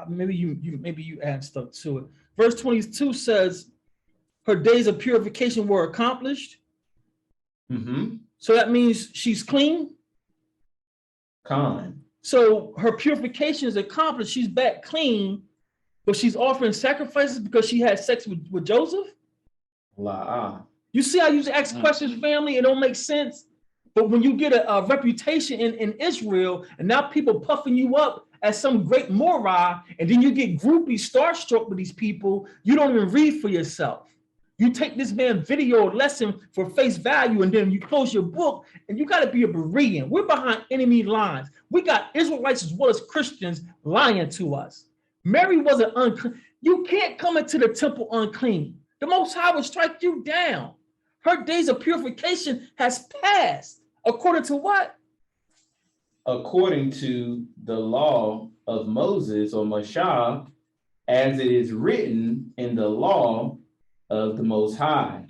maybe you add stuff to it. Verse 22 says, her days of purification were accomplished. So that means she's clean. So her purification is accomplished. She's back clean, but she's offering sacrifices because she had sex with Joseph. You see how you ask questions, family? It don't make sense. But when you get a reputation in Israel, and now people puffing you up as some great Morah, and then you get groupie starstruck with these people, you don't even read for yourself. You take this man's video or lesson for face value, and then you close your book, and you got to be a Berean. We're behind enemy lines. We got Israelites as well as Christians lying to us. Mary wasn't unclean. You can't come into the temple unclean. The Most High will strike you down. Her days of purification has passed. According to what? According to the law of Moses or Mashah, as it is written in the law of the Most High.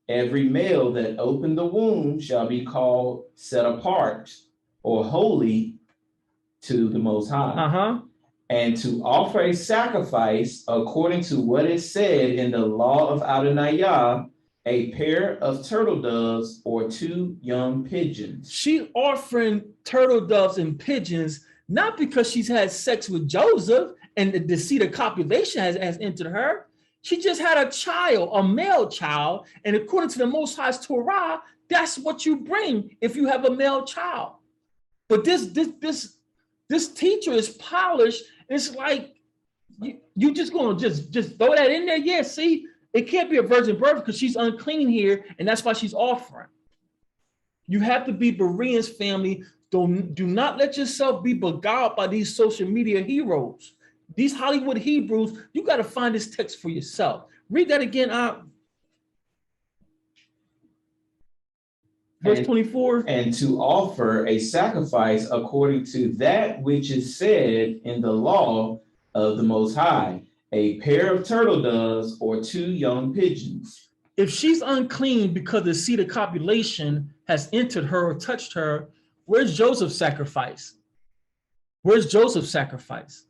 Every male that opened the womb shall be called set apart or holy to the Most High. And to offer a sacrifice according to what is said in the law of Adonijah, a pair of turtle doves or 2 young pigeons. She offering turtle doves and pigeons, not because she's had sex with Joseph and the deceit of copulation has entered her. She just had a child, a male child, and according to the Most High's Torah, that's what you bring if you have a male child. But this teacher is polished. It's like you just gonna just throw that in there. Yeah, see, it can't be a virgin birth because she's unclean here, and that's why she's offering. You have to be Bereans, family. Do not let yourself be beguiled by these social media heroes. These Hollywood Hebrews, you got to find this text for yourself. Read that again, verse 24. And to offer a sacrifice according to that which is said in the law of the Most High, a pair of turtle doves or 2 young pigeons. If she's unclean because the seed of copulation has entered her or touched her, where's Joseph's sacrifice? Where's Joseph's sacrifice?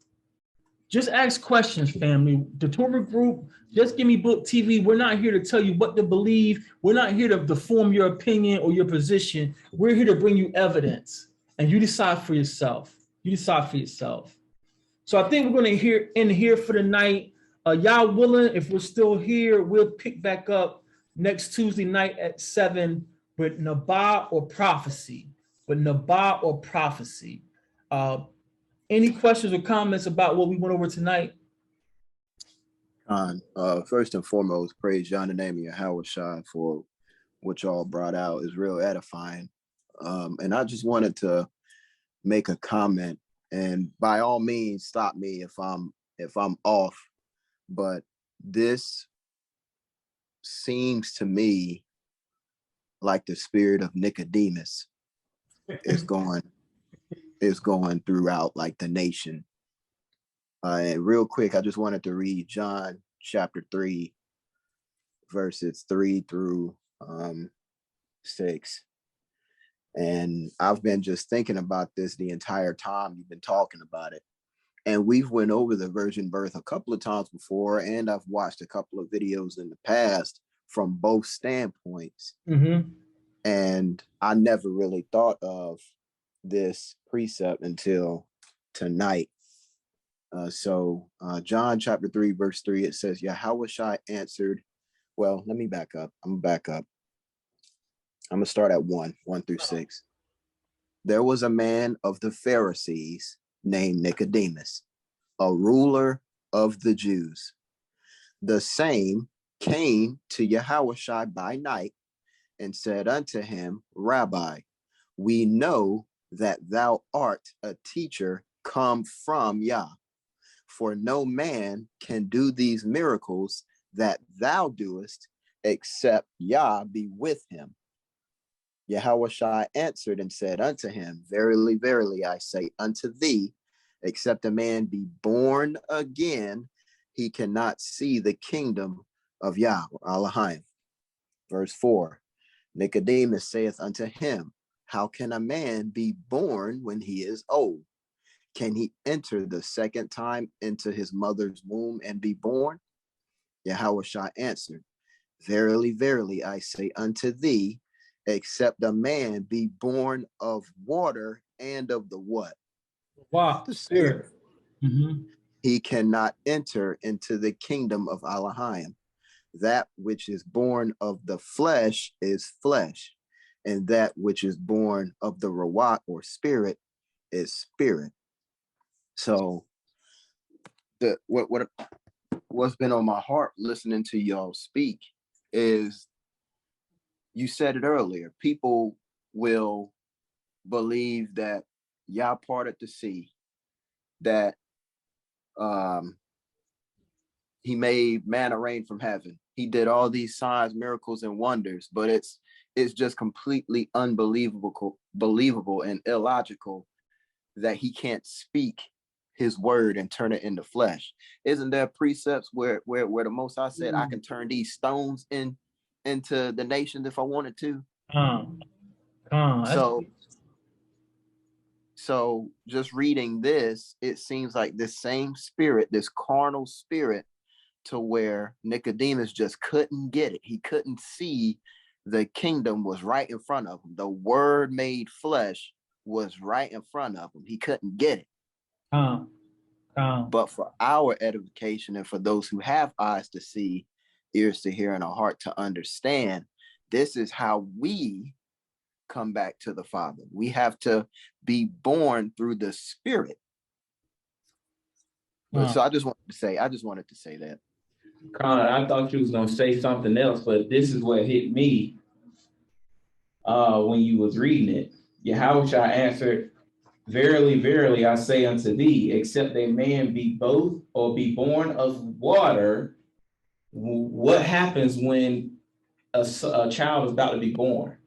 Just ask questions, family. The Torah Group, Just Give Me Book TV, we're not here to tell you what to believe. We're not here to form your opinion or your position. We're here to bring you evidence, and you decide for yourself. You decide for yourself. So I think we're going to end here for the night. Y'all willing, if we're still here, we'll pick back up next Tuesday night at 7 with Nabah or Prophecy. Any questions or comments about what we went over tonight? First and foremost, praise John in the name of Yahweh Shai for what y'all brought out. Is real edifying. And I just wanted to make a comment, and by all means stop me if I'm off, but this seems to me like the spirit of Nicodemus is going throughout like the nation. And real quick, I just wanted to read John chapter 3, verses 3 through 6. And I've been just thinking about this the entire time you've been talking about it. And we've went over the virgin birth a couple of times before, and I've watched a couple of videos in the past from both standpoints. And I never really thought of this precept until tonight. So John chapter 3, verse 3, it says, Yahweh Shai answered, well, let me back up. I'm going to start at 1 through 6. There was a man of the Pharisees named Nicodemus, a ruler of the Jews. The same came to Yahweh Shai by night and said unto him, Rabbi, we know that thou art a teacher come from Yah, for no man can do these miracles that thou doest except Yah be with him. Yahweh Shai answered and said unto him, Verily, verily, I say unto thee, except a man be born again, he cannot see the kingdom of Yah, or Elohim. Verse 4, Nicodemus saith unto him, how can a man be born when he is old? Can he enter the second time into his mother's womb and be born? Yahweh Shai answered, Verily, verily, I say unto thee, except a man be born of water and of the what? Wow, the Spirit. He cannot enter into the kingdom of Elohim. That which is born of the flesh is flesh, and that which is born of the Ruach or spirit is spirit. So what's been on my heart listening to y'all speak is, you said it earlier, people will believe that Yah parted the sea, that he made manna rain from heaven. He did all these signs, miracles, and wonders, but it's just completely believable and illogical that he can't speak his word and turn it into flesh. Isn't there precepts where the Most High said, I can turn these stones into the nations if I wanted to? So just reading this, it seems like this same spirit, this carnal spirit, to where Nicodemus just couldn't get it. He couldn't see the kingdom was right in front of him. The word made flesh was right in front of him. He couldn't get it. But for our edification and for those who have eyes to see, ears to hear, and a heart to understand, this is how we come back to the Father. We have to be born through the Spirit. So I just wanted to say that. Con, I thought you was gonna say something else, but this is what hit me when you was reading it. Yahushua answered, verily, verily, I say unto thee, except a man be both or be born of water. What happens when a child is about to be born?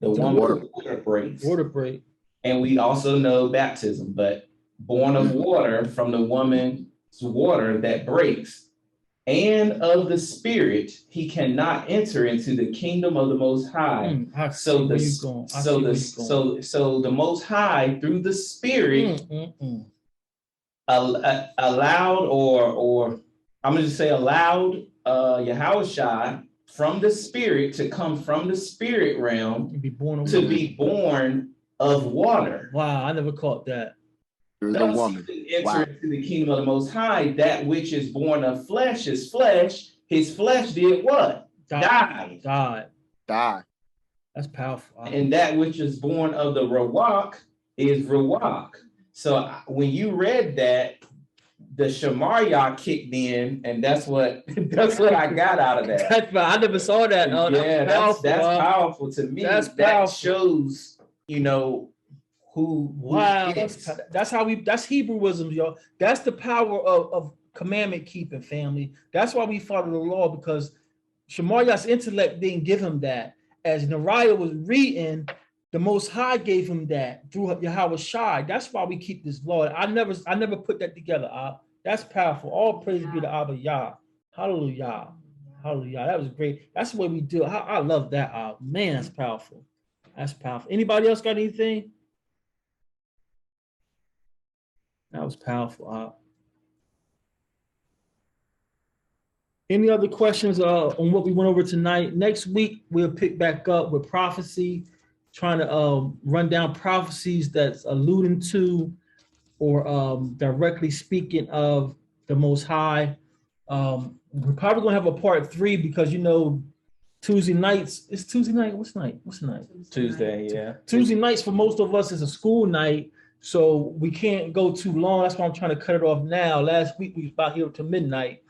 The water breaks. Water break. And we also know baptism, but born of water from the woman's water that breaks, and of the Spirit, he cannot enter into the kingdom of the Most High. So the Most High through the Spirit allowed, or I'm gonna just say allowed Yahushua from the Spirit to come from the spirit realm to be born of water. Wow, I never caught that. The woman. Enter into the kingdom of the Most High. That which is born of flesh is flesh. His flesh did what? Died. That's powerful. And that which is born of the Ruach is Ruach. So when you read that, the Shemariah kicked in, and that's what I got out of that. I never saw that. That's powerful to me. That shows, who. Wow, that's Hebrewism, y'all. That's the power of commandment keeping, family. That's why we follow the law, because Shemariah's intellect didn't give him that. As Nariah was reading, the Most High gave him that through Yahushua. That's why we keep this law. I never put that together. That's powerful. All praise be to Abba Yah. Hallelujah. Hallelujah. That was great. That's the way we do it. I love that. Man, that's powerful. That's powerful. Anybody else got anything? That was powerful. Any other questions on what we went over tonight? Next week, we'll pick back up with prophecy, trying to run down prophecies that's alluding to or directly speaking of the Most High. We're probably going to have a part 3 because, Tuesday nights, it's Tuesday night. What's night? Tuesday, yeah. Tuesday nights for most of us is a school night, so we can't go too long. That's why I'm trying to cut it off now. Last week, we was about here to midnight.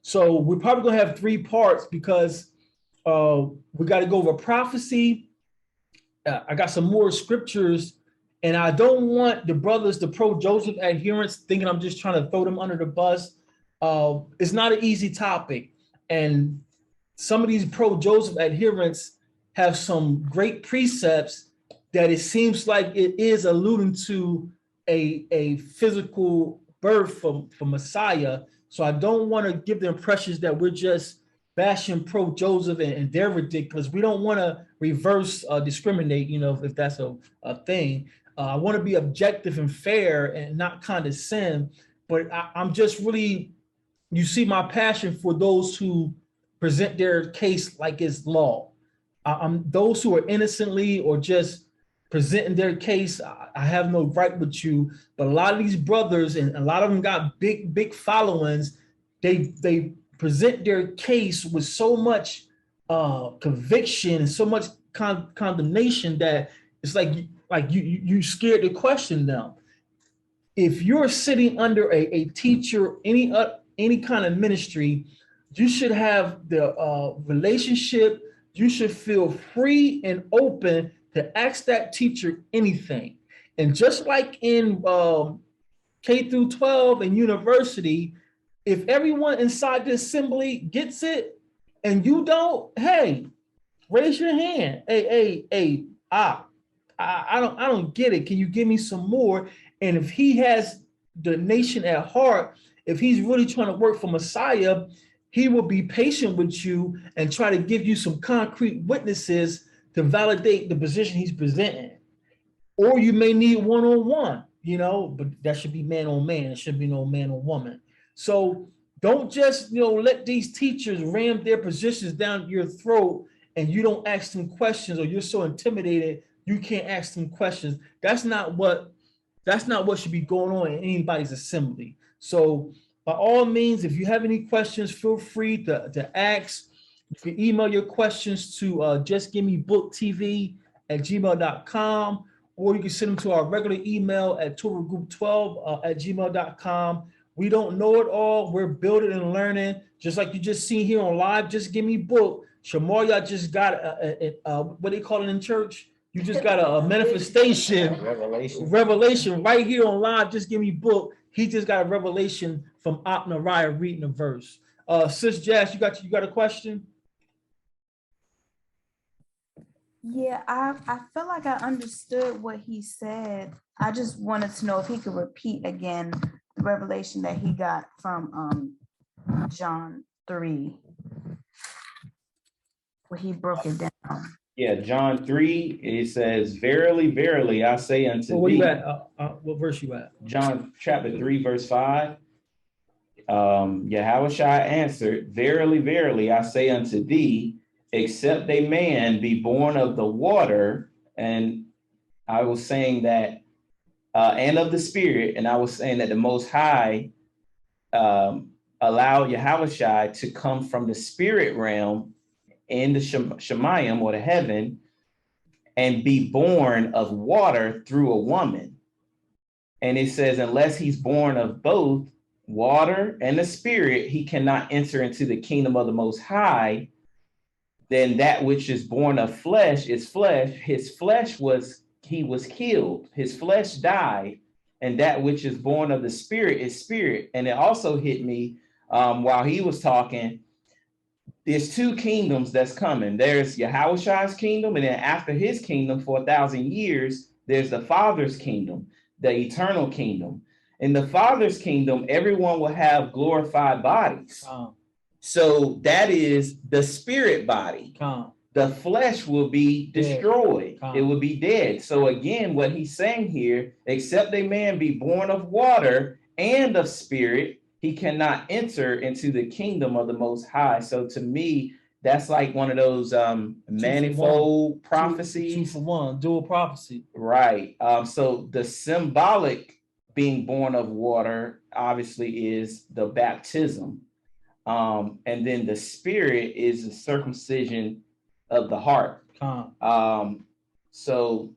So we're probably going to have 3 parts because we got to go over prophecy. I got some more scriptures, and I don't want the brothers, the pro-Joseph adherents, thinking I'm just trying to throw them under the bus. It's not an easy topic, and some of these pro-Joseph adherents have some great precepts that it seems like it is alluding to a physical birth from Messiah. So I don't want to give the impressions that we're just bashing pro-Joseph and they're ridiculous. We don't want to reverse discriminate, if that's a thing. I want to be objective and fair and not condescend, but I'm just really, you see my passion for those who present their case like it's law. Those who are innocently or just presenting their case, I have no right with you. But a lot of these brothers, and a lot of them got big followings, they present their case with so much conviction and so much condemnation that it's like you scared to question them. If you're sitting under a teacher, any kind of ministry, You should have the relationship. You should feel free and open to ask that teacher anything. And just like in K through 12 and university, if everyone inside the assembly gets it and you don't, hey, raise your hand. Hey, I don't get it. Can you give me some more? And if he has the nation at heart, if he's really trying to work for Messiah, he will be patient with you and try to give you some concrete witnesses to validate the position he's presenting. Or you may need one-on-one, but that should be man on man. It should be no man on woman. So don't just, let these teachers ram their positions down your throat and you don't ask them questions, or you're so intimidated you can't ask them questions. That's not what should be going on in anybody's assembly. So by all means, if you have any questions, feel free to ask. You can email your questions to justgivemebooktv@gmail.com, or you can send them to our regular email at TorahGroup12 @gmail.com. We don't know it all. We're building and learning. Just like you just seen here on live, Just Give Me Book. Shamaria just got what they call it in church. You just got a manifestation, revelation right here on live. Just Give Me Book. He just got a revelation from Nariah reading a verse. Sis Jazz, you got a question? Yeah, I feel like I understood what he said. I just wanted to know if he could repeat again the revelation that he got from John 3, where he broke it down. Yeah, John 3, it says, "Verily, verily, I say unto Well, where thee." you at? What verse you at? John chapter 3, verse 5. Yahushua answered, "Verily, verily, I say unto thee, except a man be born of the water," and I was saying that, and of the Spirit, and I was saying that the Most High allowed Yahushua to come from the spirit realm in the Shemayim, or the heaven, and be born of water through a woman. And it says, unless he's born of both water and the Spirit, he cannot enter into the kingdom of the Most High. Then that which is born of flesh is flesh. His flesh he was killed. His flesh died. And that which is born of the Spirit is spirit. And it also hit me while he was talking. There's two kingdoms that's coming. There's Yahushua's kingdom, and then after his kingdom for 1,000 years, there's the Father's kingdom, the eternal kingdom. In the Father's kingdom, everyone will have glorified bodies. So that is the spirit body. The flesh will be destroyed. It will be dead. So again, what he's saying here, except a man be born of water and of spirit, he cannot enter into the kingdom of the Most High. So to me, that's like one of those manifold prophecies. Two for one, dual prophecy. Right. So the symbolic being born of water obviously is the baptism. And then the spirit is the circumcision of the heart. So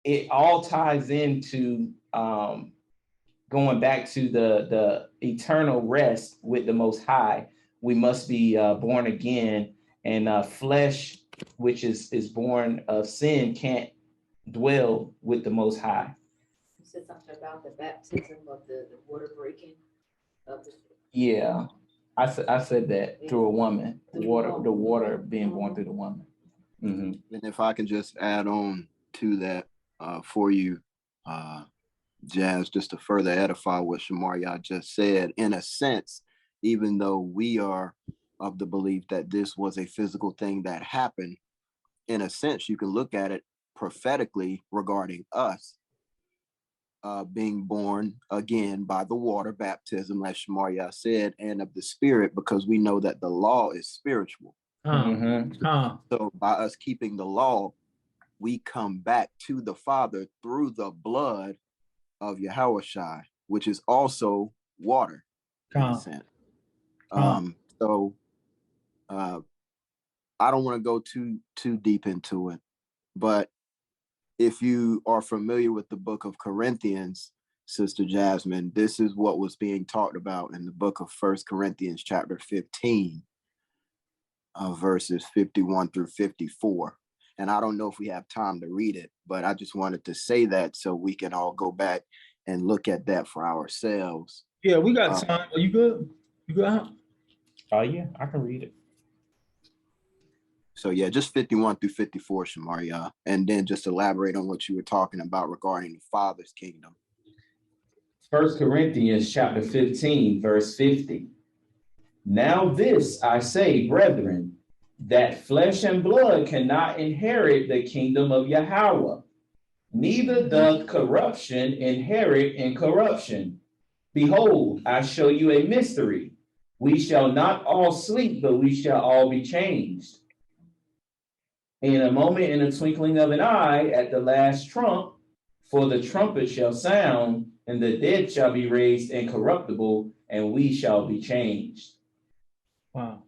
it all ties into going back to the eternal rest with the Most High. We must be born again, and flesh, which is born of sin, can't dwell with the Most High. You said something about the baptism of the water breaking of the. Yeah, I said that through a woman, the water being born through the woman. Mm-hmm. And if I can just add on to that for you, Jazz, just to further edify what Shamaria just said, in a sense, even though we are of the belief that this was a physical thing that happened, in a sense, you can look at it prophetically regarding us being born again by the water baptism, like Shamaria said, and of the Spirit, because we know that the law is spiritual. So by us keeping the law, we come back to the Father through the blood of Yahushua, which is also water in a sense. So I don't want to go too deep into it, but if you are familiar with the book of Corinthians, Sister Jasmine, this is what was being talked about in the book of 1 Corinthians chapter 15, verses 51 through 54. And I don't know if we have time to read it, but I just wanted to say that so we can all go back and look at that for ourselves. Yeah, we got time. Are you good? You good? Yeah, I can read it. So yeah, just 51 through 54, Shamaria, and then just elaborate on what you were talking about regarding the Father's kingdom. 1 Corinthians chapter 15, verse 50. Now this I say, brethren, that flesh and blood cannot inherit the kingdom of Yahweh, neither doth corruption inherit incorruption. Behold, I show you a mystery. We shall not all sleep, but we shall all be changed. In a moment, in the twinkling of an eye, at the last trump, for the trumpet shall sound, and the dead shall be raised incorruptible, and we shall be changed. Wow.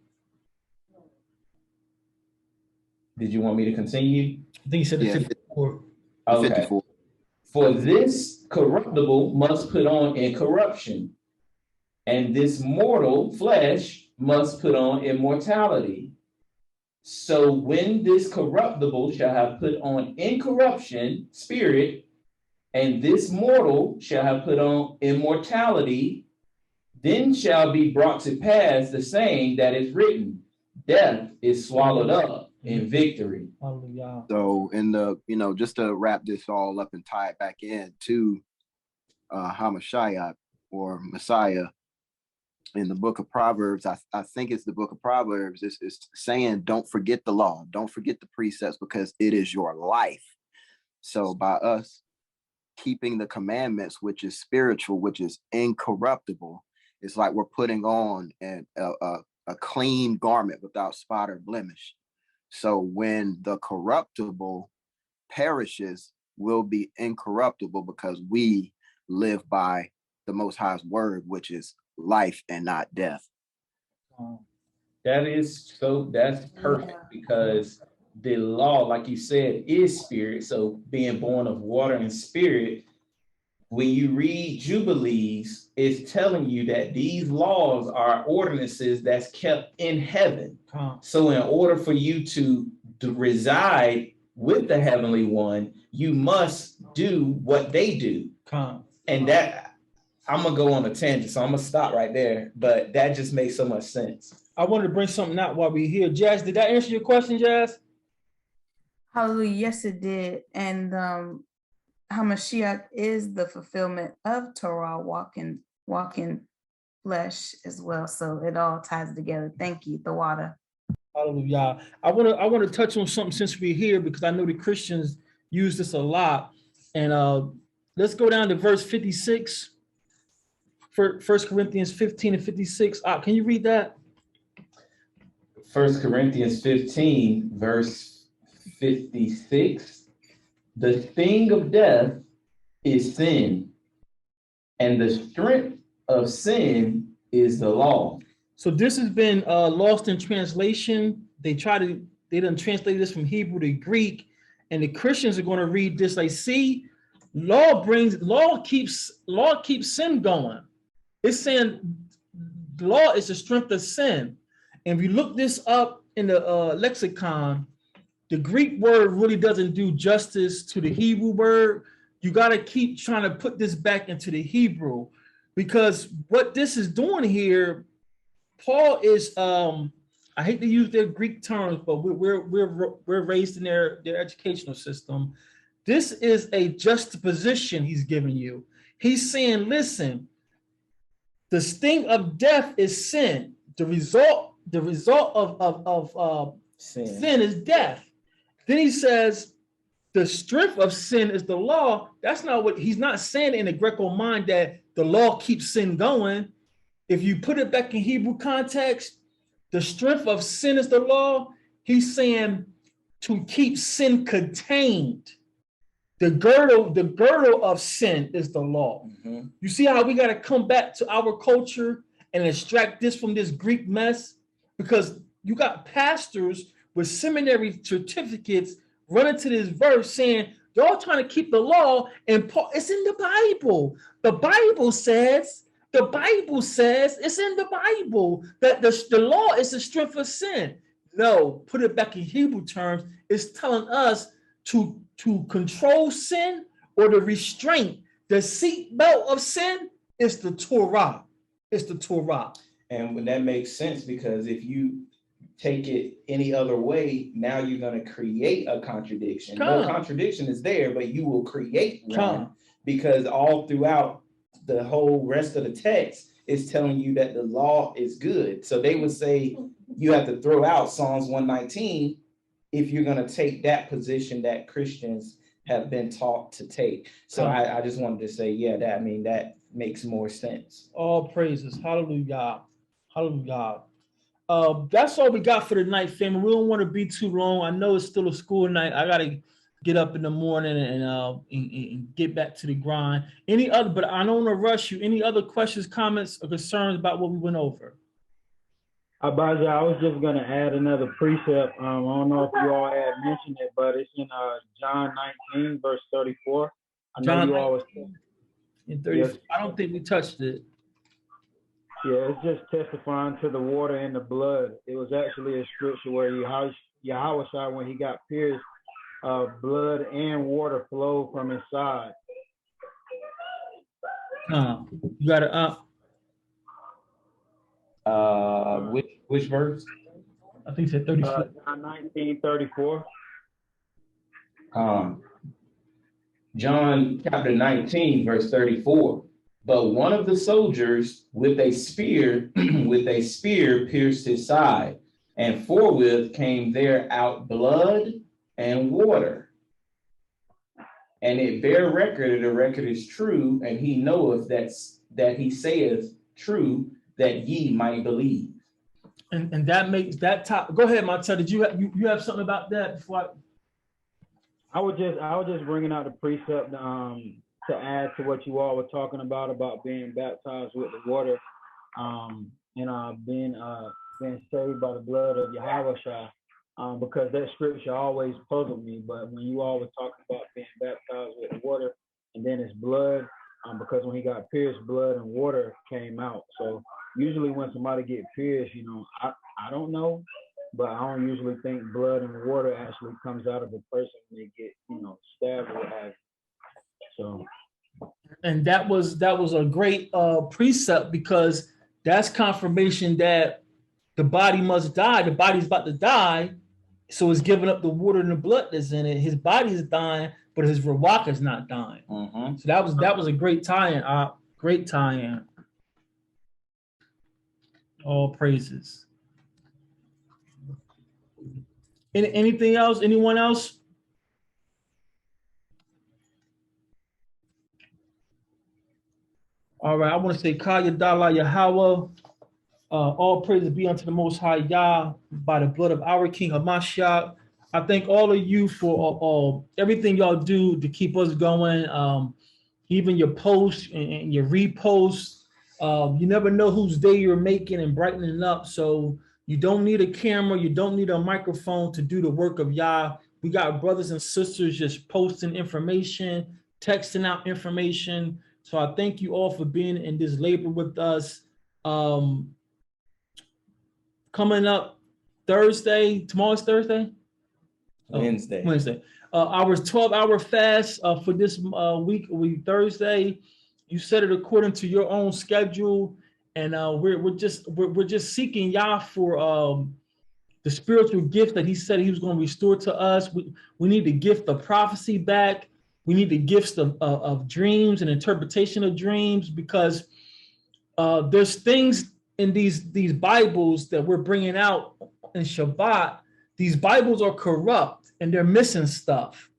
Did you want me to continue? I think you said the 54. Okay. 54. For this corruptible must put on incorruption, and this mortal flesh must put on immortality. So when this corruptible shall have put on incorruption, spirit, and this mortal shall have put on immortality, then shall be brought to pass the saying that is written, death is swallowed up in victory. Hallelujah. So in the, just to wrap this all up and tie it back in to Hamashiach or Messiah in the book of Proverbs, I think it's the book of Proverbs, it's saying, don't forget the law, don't forget the precepts, because it is your life. So by us keeping the commandments, which is spiritual, which is incorruptible, it's like we're putting on a clean garment without spot or blemish. So when the corruptible perishes, we'll be incorruptible because we live by the Most High's word, which is life and not death. That's perfect, because the law, like you said, is spirit. So being born of water and spirit, when you read Jubilees, it's telling you that these laws are ordinances that's kept in heaven. So in order for you to reside with the heavenly one, you must do what they do. And that, I'm gonna go on a tangent, so I'm gonna stop right there, but that just makes so much sense. I wanted to bring something out while we're here. Jazz, did that answer your question, Jazz? Hallelujah. Yes, it did. And Hamashiach is the fulfillment of Torah, walking flesh as well. So it all ties together. Thank you, the water. Hallelujah. I want to touch on something since we're here, because I know the Christians use this a lot. And let's go down to verse 56. For 1 Corinthians 15 and 56. Can you read that? 1 Corinthians 15, verse 56. The sting of death is sin, and the strength of sin is the law. So this has been lost in translation. They done translate this from Hebrew to Greek, and the Christians are going to read this like, see, law keeps sin going. It's saying law is the strength of sin. And if you look this up in the lexicon, the Greek word really doesn't do justice to the Hebrew word. You got to keep trying to put this back into the Hebrew, because what this is doing here, Paul is, I hate to use their Greek terms, but we're raised in their educational system. This is a juxtaposition he's giving you. He's saying, listen, the sting of death is sin. The result of sin is death. Then he says, the strength of sin is the law. That's not what he's not saying in the Greco mind, that the law keeps sin going. If you put it back in Hebrew context, the strength of sin is the law. He's saying to keep sin contained. The girdle of sin is the law. Mm-hmm. You see how we got to come back to our culture and extract this from this Greek mess? Because you got pastors with seminary certificates running to this verse saying Y'all trying to keep the law, and Paul, it's in the Bible. The Bible says it's in the Bible that the law is the strength of sin. No, put it back in Hebrew terms, it's telling us to control sin or the restraint. The seatbelt of sin is the Torah. It's the Torah. And that makes sense, because if you take it any other way, now you're going to create a contradiction. No contradiction is there, but you will create one, because all throughout the whole rest of the text is telling you that the law is good. So they would say you have to throw out Psalms 119 if you're going to take that position that Christians have been taught to take. So I just wanted to say, yeah, that makes more sense. All praises. Hallelujah. Hallelujah. That's all we got for tonight, family. We don't want to be too long. I know it's still a school night. I got to get up in the morning and get back to the grind. But I don't want to rush you. Any other questions, comments, or concerns about what we went over? Abaja, I was just going to add another precept. I don't know if you all had mentioned it, but it's in John 19, verse 34. I know you always in 30. Yes. I don't think we touched it. Yeah, it's just testifying to the water and the blood. It was actually a scripture where Yahweh, when he got pierced, blood and water flowed from his side. You got it up. Which verse? I think it's 34. John 19:34. John chapter 19, verse 34. But one of the soldiers with a spear pierced his side, and forthwith came there out blood and water. And it bare record, and the record is true, and he knoweth that he saith true, that ye might believe. And that makes that top. Go ahead, Marta. Did you have something about that before? I was just bringing out the precept to add to what you all were talking about being baptized with the water, being saved by the blood of Yahweh, because that scripture always puzzled me. But when you all were talking about being baptized with the water and then it's blood, because when he got pierced, blood and water came out. So usually when somebody get pierced, I don't know, but I don't usually think blood and water actually comes out of a person when they get, stabbed or what have you. So, and that was a great precept, because that's confirmation that the body must die. The body's about to die, so it's giving up the water and the blood that's in it. His body is dying, but his ruach is not dying. Mm-hmm. So that was a great tie-in. Great tie-in. All praises. Anything else? Anyone else? All right, I want to say Kaya Dala Yahweh. All praises be unto the Most High Yah by the blood of our King Hamashiach. I thank all of you for everything y'all do to keep us going. Even your posts and your reposts. You never know whose day you're making and brightening up. So you don't need a camera. You don't need a microphone to do the work of Yah. We got brothers and sisters just posting information, texting out information. So I thank you all for being in this labor with us. Coming up Thursday, tomorrow's Thursday? Wednesday. Our 12-hour fast for this week, Thursday. You set it according to your own schedule, and we're just seeking Yah for the spiritual gift that He said He was going to restore to us. We need the gift of prophecy back. We need the gifts of dreams and interpretation of dreams, because there's things in these Bibles that we're bringing out in Shabbat. These Bibles are corrupt and they're missing stuff.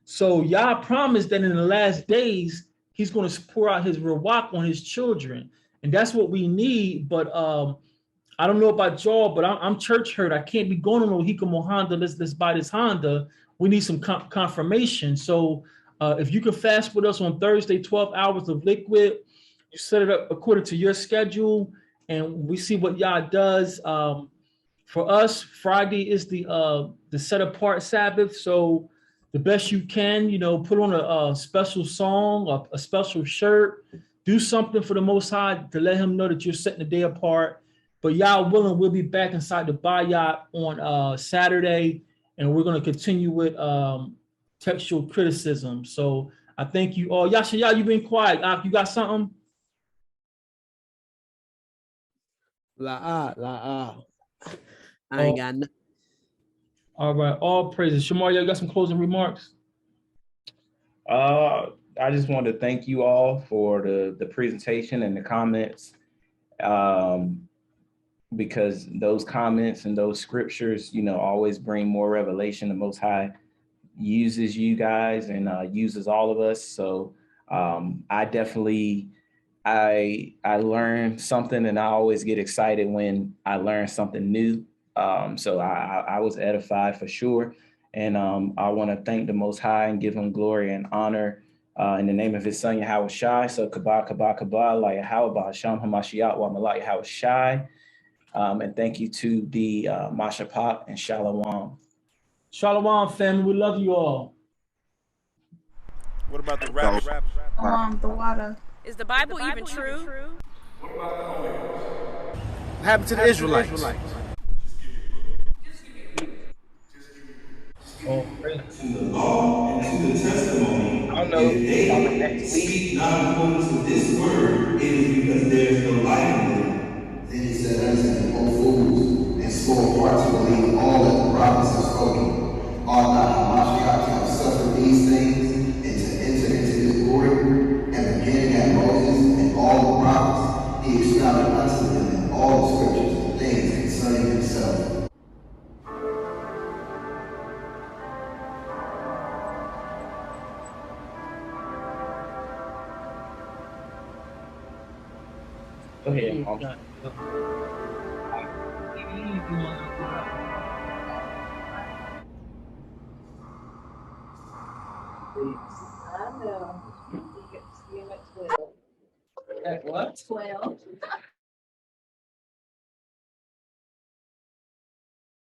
So Yah promised that in the last days, He's going to pour out His ruach on His children. And that's what we need. But I don't know about y'all, but I'm church hurt. I can't be going on no Hikamo Honda. Let's buy this Honda. We need some confirmation. So if you can fast with us on Thursday, 12 hours of liquid, you set it up according to your schedule, and we see what Yah does. For us, Friday is the set apart Sabbath. So the best you can. You know, put on a special song, a special shirt, do something for the Most High to let him know that you're setting the day apart. But y'all willing, we'll be back inside the Bayat on Saturday, and we're going to continue with textual criticism. So I thank you all. Yasha, you've been quiet. You got something? I ain't got nothing. All right, all praises. Shamar, you got some closing remarks? I just want to thank you all for the presentation and the comments, because those comments and those scriptures, you know, always bring more revelation. The Most High uses you guys and uses all of us. So I definitely, I learn something, and I always get excited when I learn something new. So I was edified for sure. And I want to thank the Most High and give him glory and honor in the name of his son, Yahweh Shai. So Kabah, Kabah, Kabah, like Yahweh, Bahasham, Hamashiach, wa Malak Yahweh Shai. And thank you to the Mashapach and Shalom. Shalom, family. We love you all. What about the rap? The water. Is the Bible even true? What happened to the Israelites? Oh, To the law and to the testimony. I don't know. If they speak not according to this word, it is because there is no light in them. Then he said unto them, O fools, and small heart to believe all that the prophets have spoken. Ought not Hamashiach to have suffered these things, and to enter into his glory? And beginning at Moses and all the prophets, he expounded unto them in all the scriptures things concerning himself. Go ahead. I know. You get at 12. At what? 12.